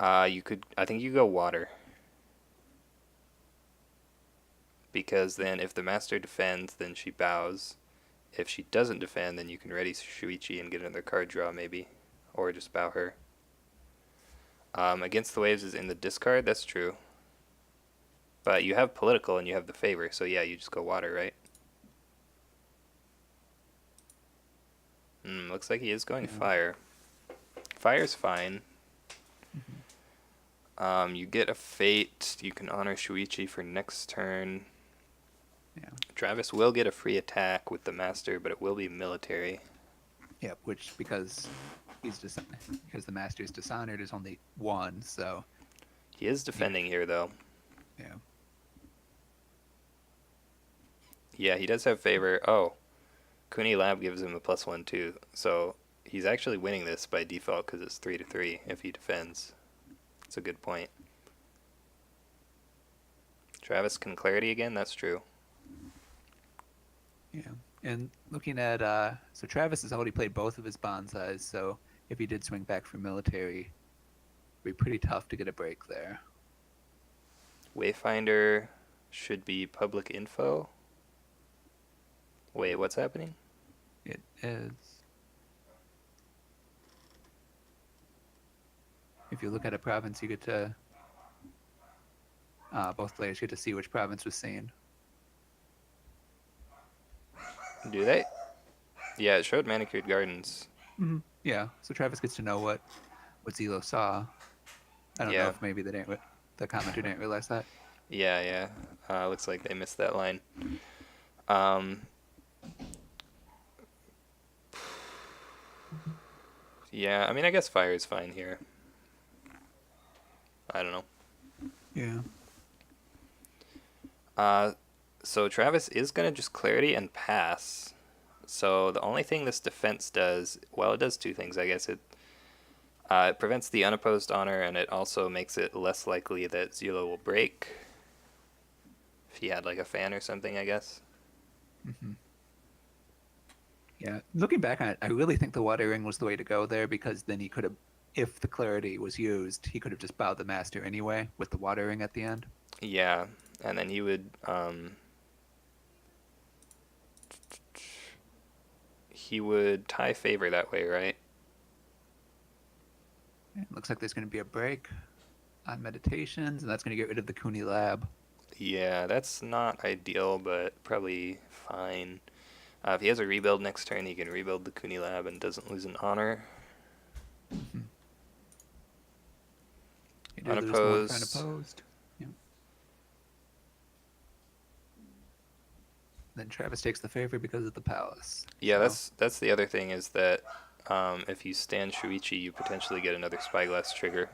I think you go water. Because then if the Master defends, then she bows. If she doesn't defend, then you can ready Shuichi and get another card draw, maybe. Or just bow her. Against the Waves is in the discard, that's true. But you have political and you have the favor, so yeah, you just go water, right? Looks like he is going fire. Fire's fine. You get a fate. You can honor Shuichi for next turn. yeah, Travis will get a free attack with the Master, but it will be military. yeah. Which because because the master is dishonored is only one, so He is defending here, though. yeah, Yeah, he does have favor. Oh, Kuni Lab gives him a +1 too. So he's actually winning this by default because it's 3-3 if he defends. That's a good point. Travis can clarity again. That's true. yeah. And looking at so Travis has already played both of his bonsais, so if he did swing back for military, it'd be pretty tough to get a break there. Wayfinder should be public info. Wait, what's happening? It is. If you look at a province, you get to both players get to see which province was seen. Do they? Yeah, it showed Manicured Gardens. Mm-hmm. Yeah, so Travis gets to know what Zelo saw. I don't know Yeah. if maybe the commenter didn't realize that. Yeah. Looks like they missed that line. Um, yeah, I mean, I guess fire is fine here. I don't know. Yeah. So Travis is going to just clarity and pass. So the only thing this defense does, well, it does two things, I guess. It prevents the unopposed honor, and it also makes it less likely that Zelo will break. If he had like a fan or something, I guess. Mm-hmm. Yeah. Looking back on it, I really think the water ring was the way to go there because then he could have, if the clarity was used, he could have just bowed the master anyway with the water ring at the end. Yeah, and then he would tie favor that way, right? It looks like there's going to be a break on meditations, and that's going to get rid of the Kuni Lab. Yeah, that's not ideal, but probably fine. If he has a rebuild next turn, he can rebuild the Kuni Lab and doesn't lose an honor. Mm-hmm. You Unopposed. Unopposed. Yeah. Then Travis takes the favor because of the palace. Yeah, so. that's the other thing is that if you stand Shuichi, you potentially get another Spyglass trigger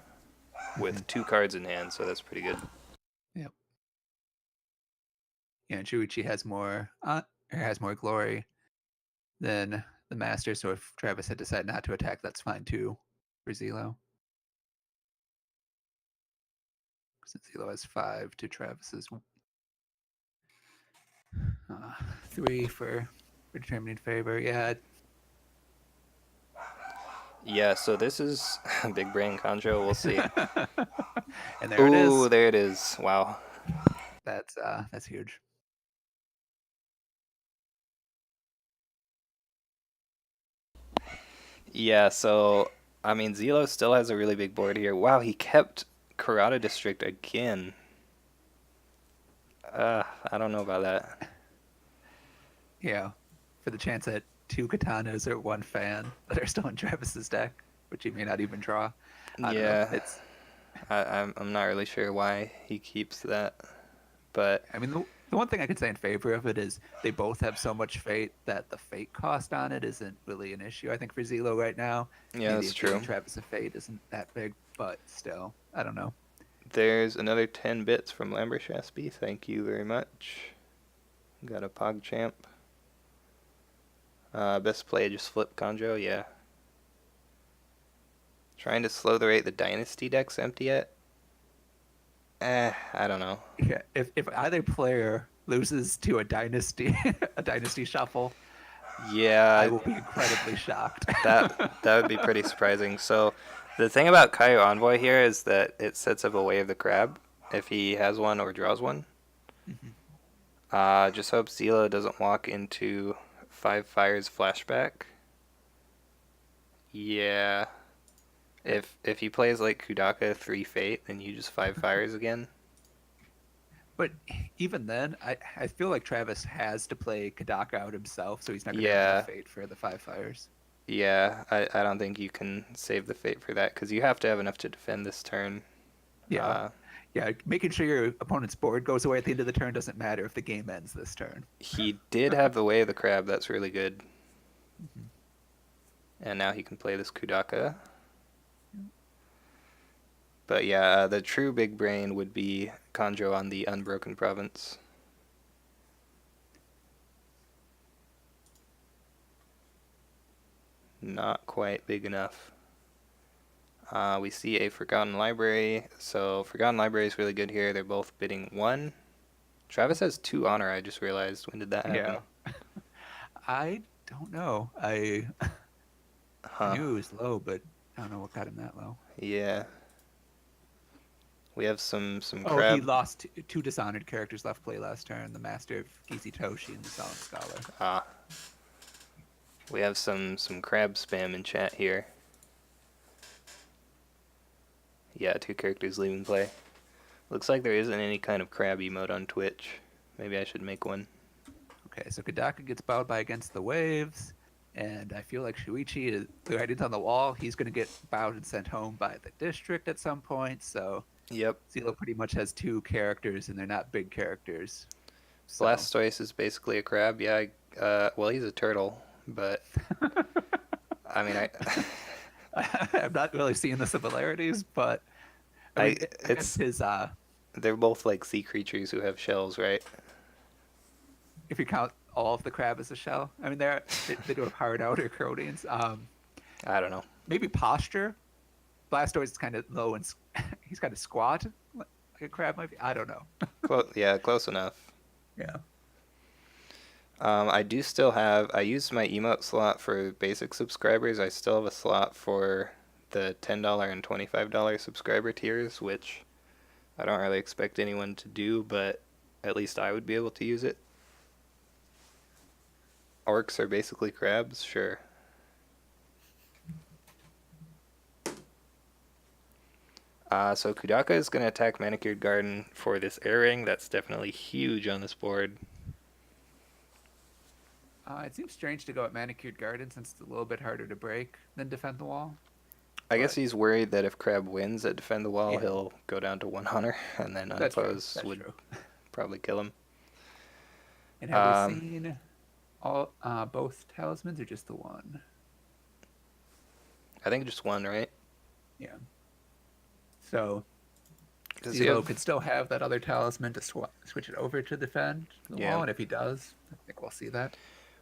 with 2 cards in hand, so that's pretty good. Yep. Yeah, and Shuichi has more glory than the master. So if Travis had decided not to attack, that's fine too for Zelo. Since Zelo has 5 to Travis's 3 for determining favor. Yeah. Yeah, so this is big brain conjo. We'll see. And there it is. Ooh, there it is. Wow. That's huge. Yeah, so I mean, Zelo still has a really big board here. Wow, he kept Karada District again. I don't know about that. Yeah, for the chance that 2 katanas or 1 fan that are still in Travis's deck, which he may not even draw. I don't know. I'm not really sure why he keeps that, but I mean, the one thing I could say in favor of it is they both have so much fate that the fate cost on it isn't really an issue. I think for Zelo right now, yeah, maybe that's if giving true. Travis a fate isn't that big, but still, I don't know. There's another 10 bits from Lambershasby. Thank you very much. Got a PogChamp. Best play, just flip Conjo, yeah. Trying to slow the rate the Dynasty deck's empty yet? I don't know. Yeah, if either player loses to a dynasty a dynasty shuffle, I Yeah, will be incredibly shocked. that would be pretty surprising. So, the thing about Kaio Envoy here is that it sets up a Way of the Crab if he has one or draws one. Mhm. Just hope Zila doesn't walk into Five Fires Flashback. Yeah. If he plays like Kudaka 3 Fate, then you just 5 Fires again. But even then, I feel like Travis has to play Kadaka out himself, so he's not going to have enough Yeah. fate for the five fires. Yeah, I don't think you can save the Fate for that because you have to have enough to defend this turn. Yeah, Uh, yeah. Making sure your opponent's board goes away at the end of the turn doesn't matter if the game ends this turn. he did have the Way of the Crab, that's really good. Mhm. And now he can play this Kudaka. But yeah, the true big brain would be Kanjo on the Unbroken Province. Not quite big enough. We see a Forgotten Library. So Forgotten Library is really good here. They're both bidding 1. Travis has 2 honor, I just realized. When did that happen? Yeah, I don't know. I Huh. knew it was low, but I don't know what got him that low. Yeah. We have some Oh, he crab. lost two dishonored characters left play last turn: the Master of Toshi and the Solemn Scholar. Ah. We have some crab spam in chat here. Yeah, 2 characters leaving play. Looks like there isn't any kind of crab emote on Twitch. Maybe I should make one. Okay, so Kadaka gets bowed by Against the Waves, and I feel like Shuichi is the writing's on the wall. He's going to get bowed and sent home by the district at some point. So Yep. Zelo pretty much has 2 characters, and they're not big characters. So Blastoise is basically a crab. Yeah, well, he's a turtle, but I mean, I'm not really seeing the similarities, but I I, mean, I guess it's his they're both like sea creatures who have shells, right? if you count all of the crab as a shell, I mean they do have hard outer coatings. I don't know. Maybe posture. Blastoise is kind of low and he's kind of squat, like a crab might be. I don't know. Yeah, close enough. Yeah. I do still have. I used my emote slot for basic subscribers. I still have a slot for the $10 and $25 subscriber tiers, which I don't really expect anyone to do, but at least I would be able to use it. Orcs are basically crabs, sure. So Kudaka is going to attack Manicured Garden for this air ring. That's definitely huge on this board. It seems strange to go at Manicured Garden since it's a little bit harder to break than Defend the Wall. I guess But he's worried that if Crab wins at Defend the Wall, yeah, he'll go down to 1 honor, and then that's true. Unpose That's would true. probably kill him. And have we Um, seen all both talismans or just the one? I think just 1, right? Yeah. So Does he Zelo have? could still have that other talisman to switch it over to defend the Yeah. wall, and if he does, I think we'll see that.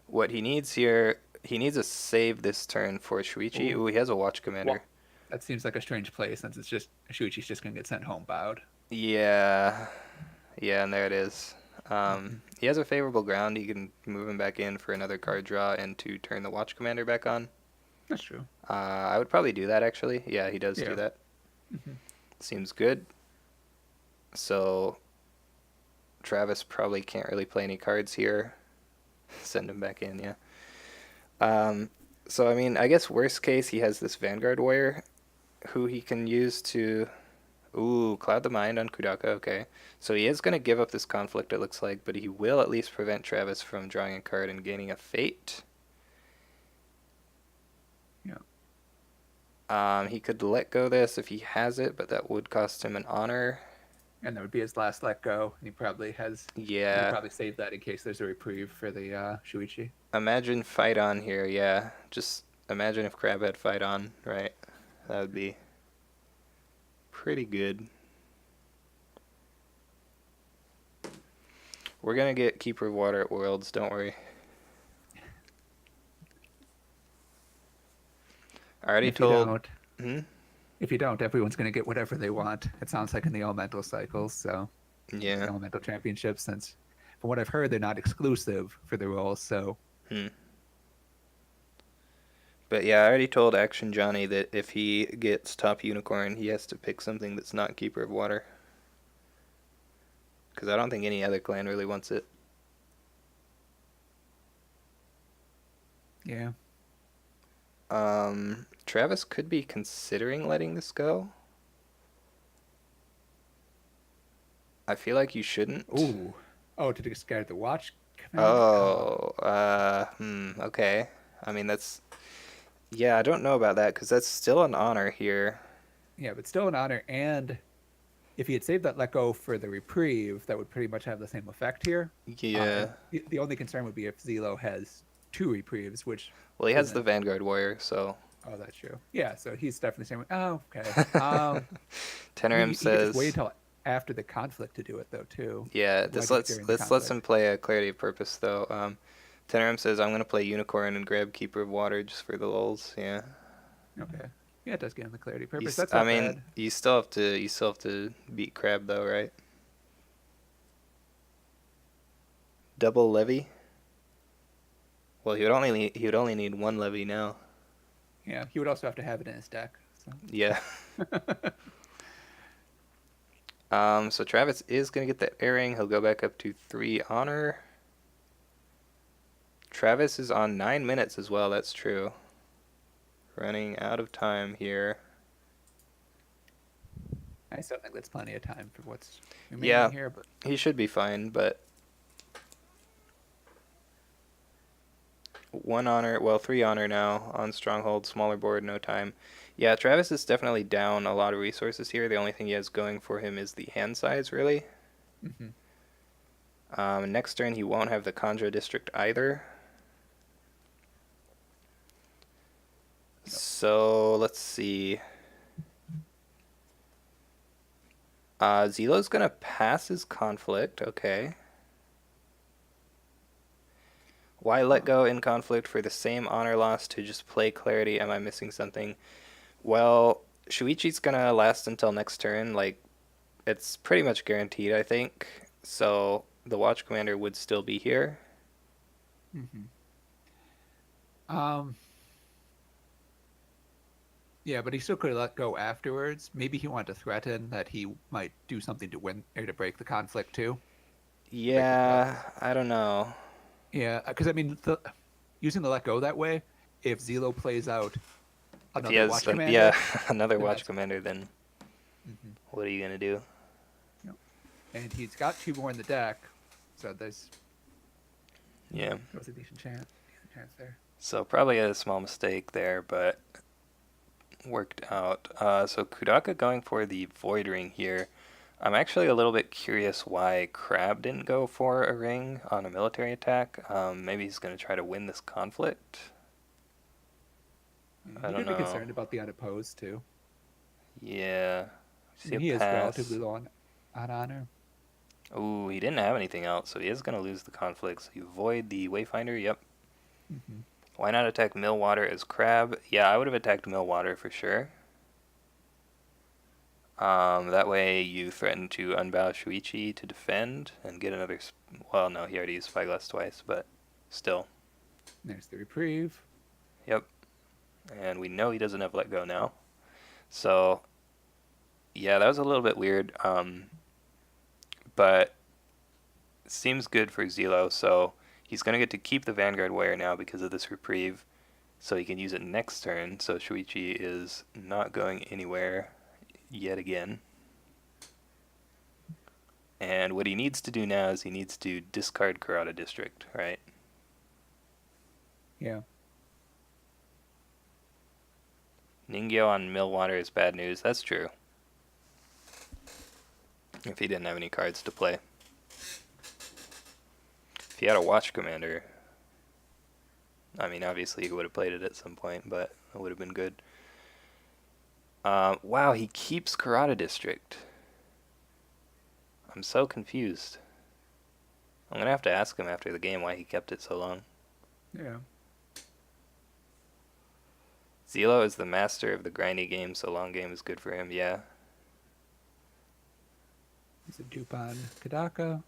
What he needs here, he needs a save this turn for Shuichi. Ooh. Ooh, he has a Watch Well, Commander. that seems like a strange play since it's just Shuichi's just gonna get sent home bowed. Yeah. Yeah, and there it is. Hmm. He has a favorable ground. He can move him back in for another card draw and to turn the Watch Commander back on. That's true. I would probably do that, actually. Yeah, he does do Yeah. that. Hmm. Seems good. So Travis probably can't really play any cards here. Send him back in, yeah. So, I mean, I guess worst case, he has this Vanguard Warrior who he can use to... Ooh, Cloud the Mind on Kudaka, okay. So he is going to give up this conflict, it looks like, but he will at least prevent Travis from drawing a card and gaining a Fate. Yeah. He could let go this if he has it, but that would cost him an honor. And that would be his last let go. And he probably has. And he Yeah. probably saved that in case there's a reprieve for the Shuichi. Imagine fight on here, yeah. Just imagine if Crab had fight on, right? That would be pretty good. We're gonna get Keeper of Water at Worlds, don't worry. I already If you told. don't, Hmm? if you don't, everyone's going to get whatever they want. It sounds like in the elemental cycles, so Yeah. elemental championships. Since, from what I've heard, they're not exclusive for the roles. So Hmm. But yeah, I already told Action Johnny that if he gets top unicorn, he has to pick something that's not Keeper of Water. Because I don't think any other clan really wants it. yeah. Travis could be considering letting this go. I feel like you shouldn't. Ooh. Oh, to discard the watch commander. Oh, Oh, okay. I mean, yeah, I don't know about that because that's still an honor here. yeah, but still an honor. And if he had saved that let go for the reprieve, that would pretty much have the same effect here. And Yeah. the only concern would be if Zelo has two reprieves, which Well, he has the isn't. Vanguard Warrior, so. Oh, that's true. Yeah, so he's definitely saying, oh, okay. I mean, Tenerim you could just wait says, until after the conflict to do it, though, too. yeah, Why this do it lets during the this lets him conflict? play a Clarity of Purpose though. Tenerim says I'm gonna play Unicorn and grab Keeper of Water just for the lulz. Yeah. Okay. Yeah, it does give him the clarity purpose. That's I not mean, bad. you still have to beat Crab though, right? Double levy. Well, he would only need one levy now. Yeah, he would also have to have it in his deck. So. Yeah. So Travis is gonna get the airing. He'll go back up to 3 honor. Travis is on 9 minutes as well. That's true. Running out of time here. I still think that's plenty of time for what's remaining Yeah, here, but he should be fine, but 1 honor, well, 3 honor now on Stronghold, smaller board, no time. Yeah, Travis is definitely down a lot of resources here. The only thing he has going for him is the hand size, really. mm-hmm. Next turn, he won't have the Conjure District either. Yep. So, let's see. Zelo's going to pass his conflict, okay. Why let go in conflict for the same honor loss to just play Clarity? Am I missing something? Well, Shuichi's gonna last until next turn. Like, it's pretty much guaranteed, I think. So the Watch Commander would still be here. Mm-hmm. Yeah, but he still could have let go afterwards. Maybe he wanted to threaten that he might do something to win or to break the conflict too. Break the cup. Yeah, I don't know. Yeah, because I mean, using the let go that way, if Zelo plays out If he another has, watch commander, yeah, another then Watch that's Commander, then hmm what are you gonna do? yep. And he's got two more in the deck, so there's Yeah. was a decent chance there. So probably a small mistake there, but worked out. So Kudaka going for the Void Ring here. I'm actually a little bit curious why Crab didn't go for a ring on a military attack. Maybe he's going to try to win this conflict. I He don't could be know. concerned about the unopposed too. Yeah. I See mean, a he is pass. relatively low on honor. Ooh, he didn't have anything else, so he is going to lose the conflict. So you void the Wayfinder, yep. Mm-hmm. Why not attack Millwater as Crab? Yeah, I would have attacked Millwater for sure. That way you threaten to unbow Shuichi to defend and get another... Well, no, he already used Spyglass twice, but still. There's the reprieve. Yep. And we know he doesn't have Let Go now. So, yeah, that was a little bit weird. But it seems good for Zelo, so he's going to get to keep the Vanguard Warrior now because of this reprieve. So he can use it next turn, so Shuichi is not going anywhere yet again. And what he needs to do now is he needs to discard Kurata District, right? Yeah. Ningyo on Millwater is bad news. That's true. If he didn't have any cards to play. If he had a Watch Commander, I mean, obviously he would have played it at some point, but it would have been good. Wow, he keeps Karada District. I'm so confused. I'm going to have to ask him after the game why he kept it so long. Yeah. Zelo is the master of the grindy game, so long game is good for him, yeah. He's a dupe on Kadaka.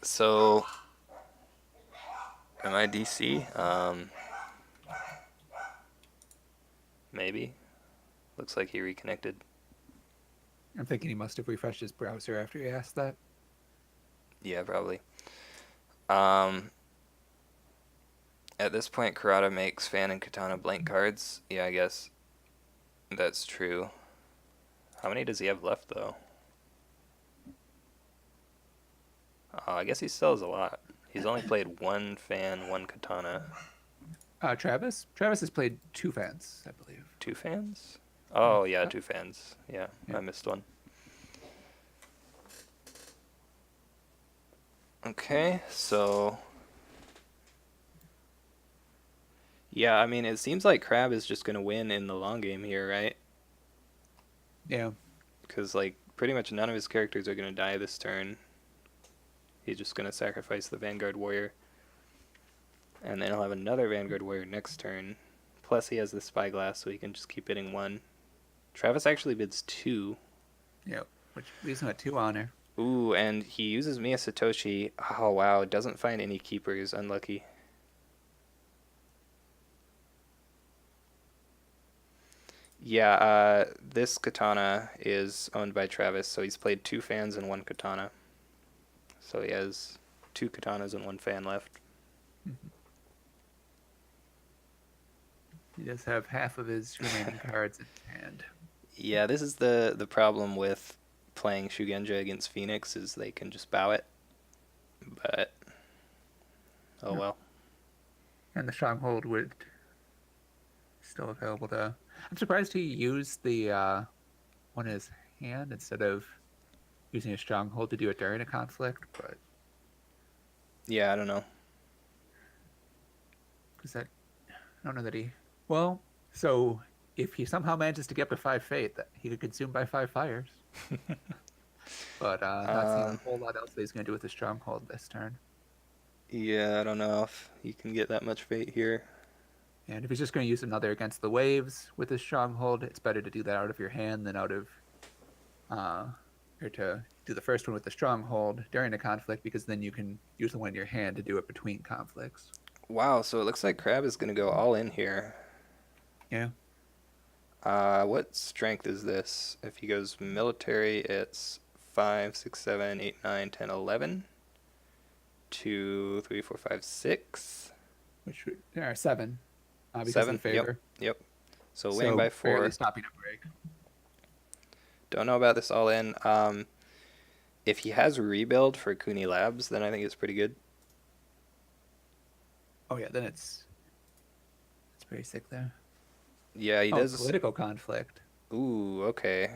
So, am I DC? Maybe. Looks like he reconnected. I'm thinking he must have refreshed his browser after he asked that. Yeah, probably. At this point, Karada makes Fan and Katana blank cards. Yeah, I guess that's true. How many does he have left, though? I guess he still has a lot. He's only played one Fan, one Katana. Travis? Travis has played 2 fans, I believe. 2 fans? Oh, yeah, 2 fans. Yeah, I missed one. Okay, so... Yeah, I mean, it seems like Crab is just going to win in the long game here, right? Yeah. Because, like, pretty much none of his characters are going to die this turn. He's just going to sacrifice the Vanguard Warrior. And then he'll have another Vanguard Warrior next turn. Plus he has the Spyglass, so he can just keep bidding 1. Travis actually bids 2. Yep. Which leaves him at 2 honor. Ooh, and he uses Mia Satoshi. Oh, wow. Doesn't find any keepers. Unlucky. Yeah, this Katana is owned by Travis, so he's played 2 fans and 1 Katana. So he has 2 Katanas and 1 fan left. Mm-hmm. He does have half of his remaining cards in hand. Yeah, this is the problem with playing Shugenja against Phoenix, is they can just bow it. But, oh well. And the Stronghold would still available to... I'm surprised he used the one in his hand instead of using a Stronghold to do it during a conflict, but... Yeah, I don't know. Because that... I don't know that he... Well, so if he somehow manages to get up to 5 Fate, that he could consume by 5 fires. But not seeing a whole lot else that he's going to do with the Stronghold this turn. Yeah, I don't know if you can get that much fate here. And if he's just going to use another against the waves with his Stronghold, it's better to do that out of your hand than out of... or to do the first one with the Stronghold during a conflict, because then you can use the one in your hand to do it between conflicts. Wow, so it looks like Crab is going to go all in here. Yeah. What strength is this? If he goes military, it's 5, 6, 7, 8, 9, 10, 11. 2, 3, 4, 5, 6. Which there are 7. Because 7? of the favor. Yep. So winning by 4. Barely stopping a break. Don't know about this all in. If he has rebuild for Cooney Labs, then I think it's pretty good. Oh yeah, then it's pretty sick there. Yeah, he does. Political conflict. Ooh, okay.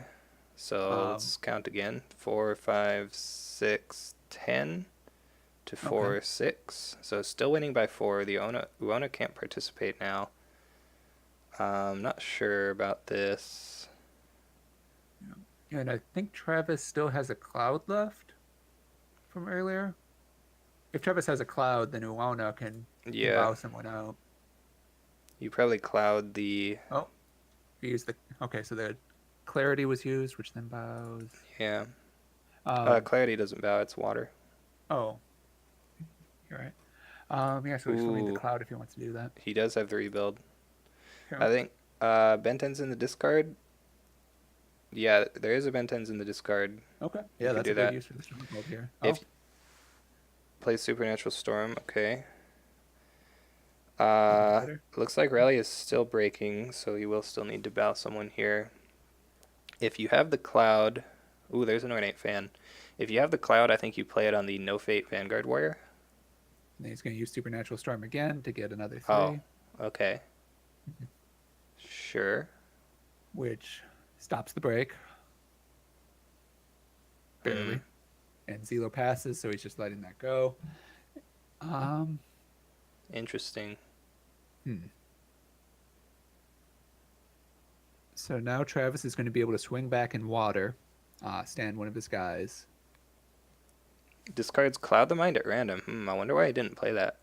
So let's count again. 4, 5, 6, 10 to 4, Okay. 6. So still winning by 4. The Uona can't participate now. I'm not sure about this. Yeah, and I think Travis still has a cloud left from earlier. If Travis has a cloud, then Uona can bow someone out. You probably cloud the... Oh, you use the... Okay, so the clarity was used, which then bows. Yeah. Clarity doesn't bow, it's water. Oh, you're right. Yeah, so we still need the cloud if he wants to do that. He does have the rebuild. Okay. I think Benten's in the discard. Yeah, there is a Benten's in the discard. Okay. Yeah, that's a good use for the Stronghold here. If plays Supernatural Storm, okay. Looks like Rally is still breaking, so he will still need to bow someone here. If you have the cloud, ooh, there's an ornate fan. If you have the cloud, I think you play it on the no fate Vanguard Warrior. And then he's going to use Supernatural Storm again to get another Oh, 3, okay, sure. which stops the break, Hmm, barely. And Zelo passes, so he's just letting that go. Um, interesting. hmm. So now Travis is going to be able to swing back in water, stand one of his guys. Discards Cloud the Mind at random. I wonder why I didn't play that.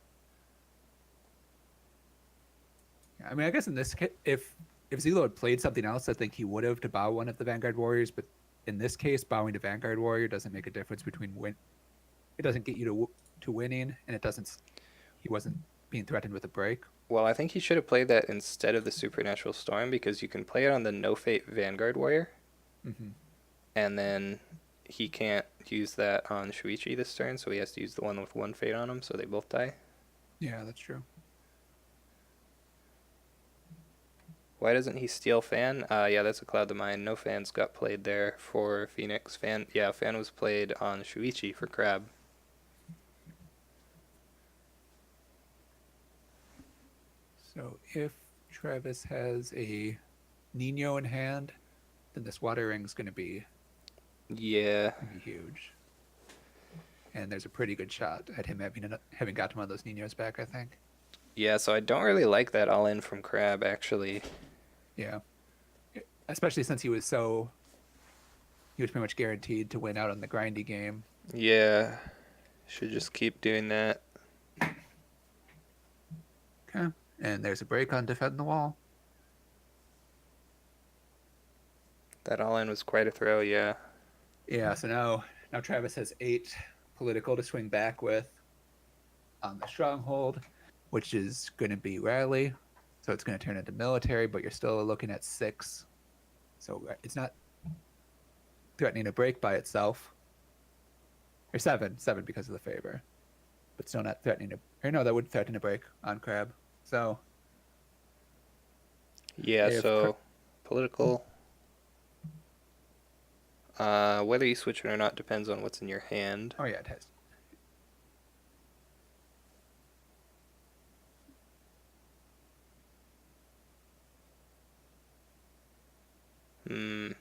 I mean, I guess in this case, if Zelo had played something else, I think he would have to bow one of the Vanguard Warriors. But in this case, bowing to Vanguard Warrior doesn't make a difference between win. It doesn't get you to winning, and it doesn't. He wasn't being threatened with a break. Well, I think he should have played that instead of the Supernatural Storm because you can play it on the no fate Vanguard Warrior, Mm-hmm. and then he can't use that on Shuichi this turn, so he has to use the one with one fate on him, so they both die. Yeah, that's true. Why doesn't he steal Fan? Yeah, that's a Cloud the Mind. No Fans got played there for Phoenix. Fan, yeah, Fan was played on Shuichi for Crab. So if Travis has a Nino in hand, then this water ring is Yeah, gonna be huge. And there's a pretty good shot at him having got one of those Ninos back. I think. yeah. So I don't really like that all in from Crab actually. Yeah, especially since he was pretty much guaranteed to win out on the grindy game. Yeah, should just keep doing that. Okay. And there's a break on defend the wall. That all in was quite a throw. Yeah. Yeah, so now Travis has 8 political to swing back with on the stronghold, which is going to be rally. So it's going to turn into military, but you're still looking at 6. So it's not threatening a break by itself. Or 7 because of the favor. But still not threatening to, or no, that would threaten a break on Crab. So Yeah. if, So political. Whether you switch it or not depends on what's in your hand. oh yeah, it has. Hmm.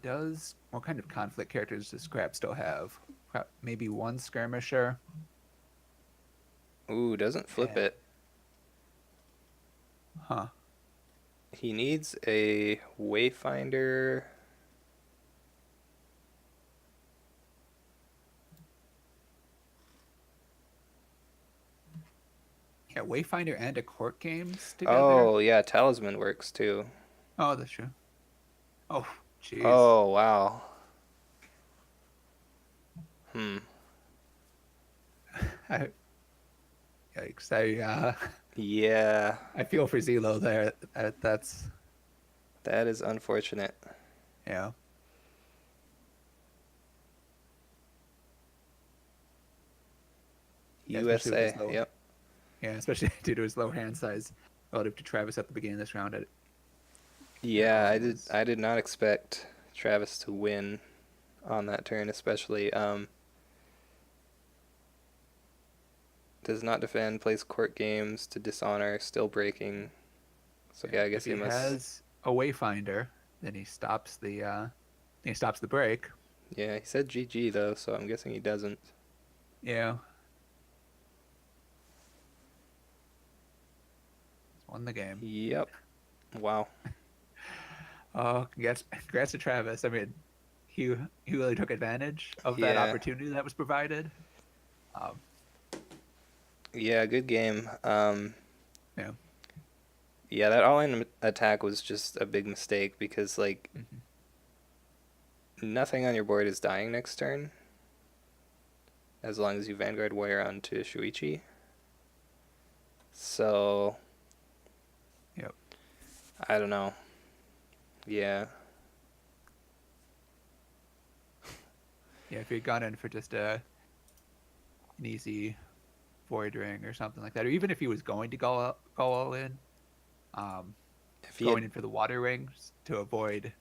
Does what kind of conflict characters does Crab still have? Maybe one skirmisher. Ooh, doesn't flip And, it. huh. He needs a Wayfinder. Yeah, Wayfinder and a court games together. Oh, yeah, Talisman works too. Oh, that's true. Oh, jeez. Oh, wow. Hmm. I, yikes! I Yeah, I feel for Zelo there. That's that is unfortunate. yeah. Yeah, especially with his USA. low. Yep. Yeah, especially due to his low hand size relative to Travis at the beginning of this round. It Yeah, I did. was I did not expect Travis to win on that turn, especially. Does not defend. Plays court games to dishonor. Still breaking. So yeah. yeah, I If guess he he must. has a Wayfinder, then he stops the break. Yeah, he said GG though, so I'm guessing he doesn't. Yeah, he's won the game. Yep. Wow. Oh, congrats to Travis. I mean, he he really took advantage of that Yeah. opportunity that was provided. Um, Yeah, good game. yeah. Yeah, that all-in attack was just a big mistake because like Mhm. nothing on your board is dying next turn as long as you Vanguard Warrior onto Shuichi. So Yep. I don't know. Yeah. Yeah, if you had gone in for just an easy void ring or something like that, or even if he was going to go all in, um, If he going had in for the water rings to avoid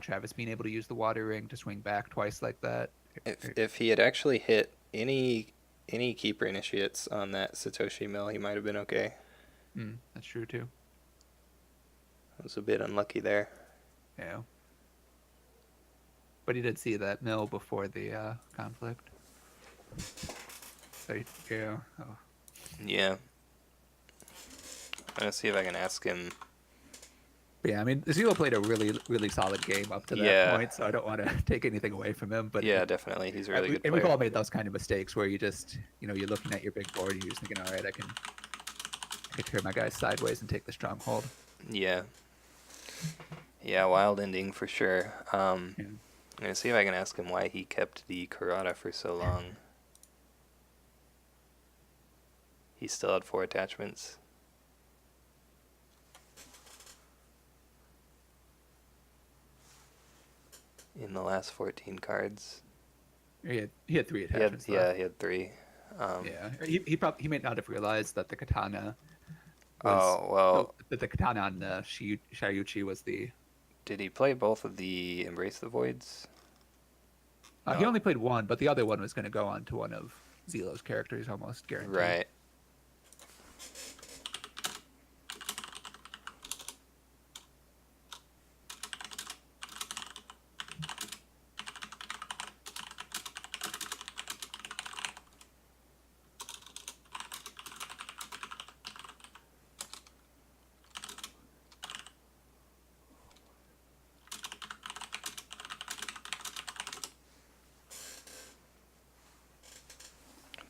Travis being able to use the water ring to swing back twice like that. if he had actually hit any keeper initiates on that Satoshi mill, he might have been okay. That's true too. I was a bit unlucky there. Yeah. But he did see that mill before the conflict. So yeah. Oh. Yeah. I'm gonna see if I can ask him. But yeah, I mean, Zelo played a really, really solid game up to that Yeah, point, so I don't want to take anything away from him. But yeah, definitely. He's a really good and we've player. all made those kind of mistakes where you just, you're looking at your big board and you're just thinking, all right, I can turn my guys sideways and take the stronghold. Yeah. Yeah, wild ending for sure. Yeah. I'm gonna see if I can ask him why he kept the Karada for so long. He still had 4 attachments. In the last 14 cards. He had 3 attachments left. He had 3. Yeah, he may not have realized that the katana was Oh, well, that the katana on Shayuchi was the. did he play both of the Embrace the Voids? He No. only played one, but the other one was going to go on to one of Zelo's characters, almost guaranteed. Right.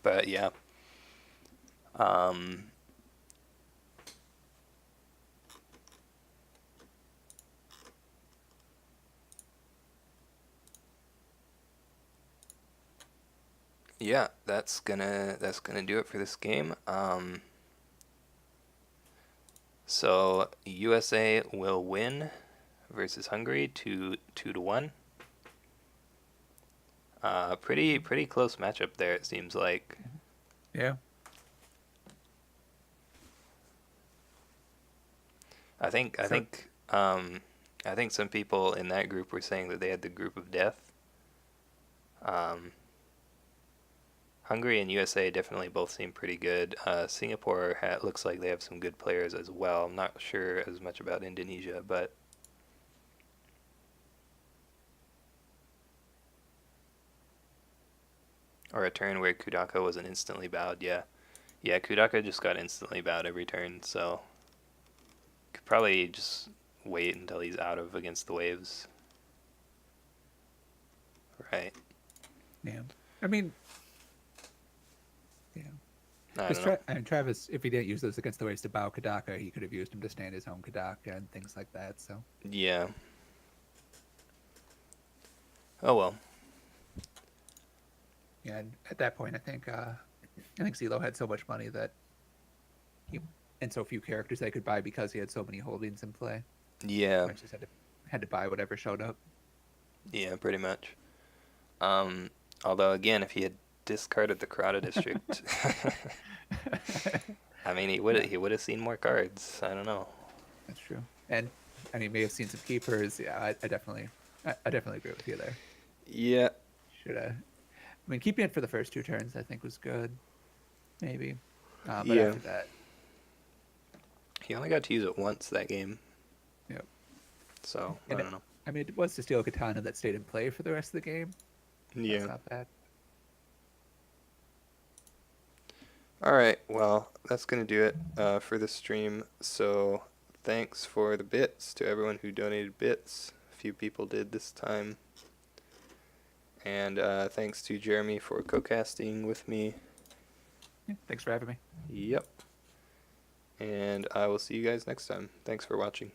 But yeah. Um, yeah, that's gonna do it for this game. So USA will win versus Hungary 2-1. Pretty close matchup there. It seems like. Yeah. I think some people in that group were saying that they had the group of death. Hungary and USA definitely both seem pretty good. Singapore looks like they have some good players as well. I'm not sure as much about Indonesia, but or a turn where Kudaka wasn't instantly bowed. Yeah, Kudaka just got instantly bowed every turn, so could probably just wait until he's out of against the waves. Right. Yeah. I mean, yeah. I don't know. Travis, if he didn't use those against the waves to bow Kadaka, he could have used them to stand his own Kadaka and things like that. So. Yeah. Oh well. Yeah, and at that point, I think Zelo had so much money that he and so few characters they could buy because he had so many holdings in play. Yeah. He just had to buy whatever showed up. Yeah, pretty much. Although again, if he had discarded the Karada district, I mean, he would have seen more cards. I don't know. That's true. And he may have seen some keepers. Yeah, I definitely agree with you there. Yeah. Should I mean, keeping it for the first 2 turns, I think was good. Maybe. But Yeah. after that, He only got to use it once that game, yep. so I And don't know. I mean, it was to steal a katana that stayed in play for the rest of the game. Yeah. That's not bad. All right. Well, that's gonna do it for this stream. So thanks for the bits to everyone who donated bits. A few people did this time. And thanks to Jeremy for co-casting with me. Yeah, thanks for having me. Yep. And I will see you guys next time. Thanks for watching.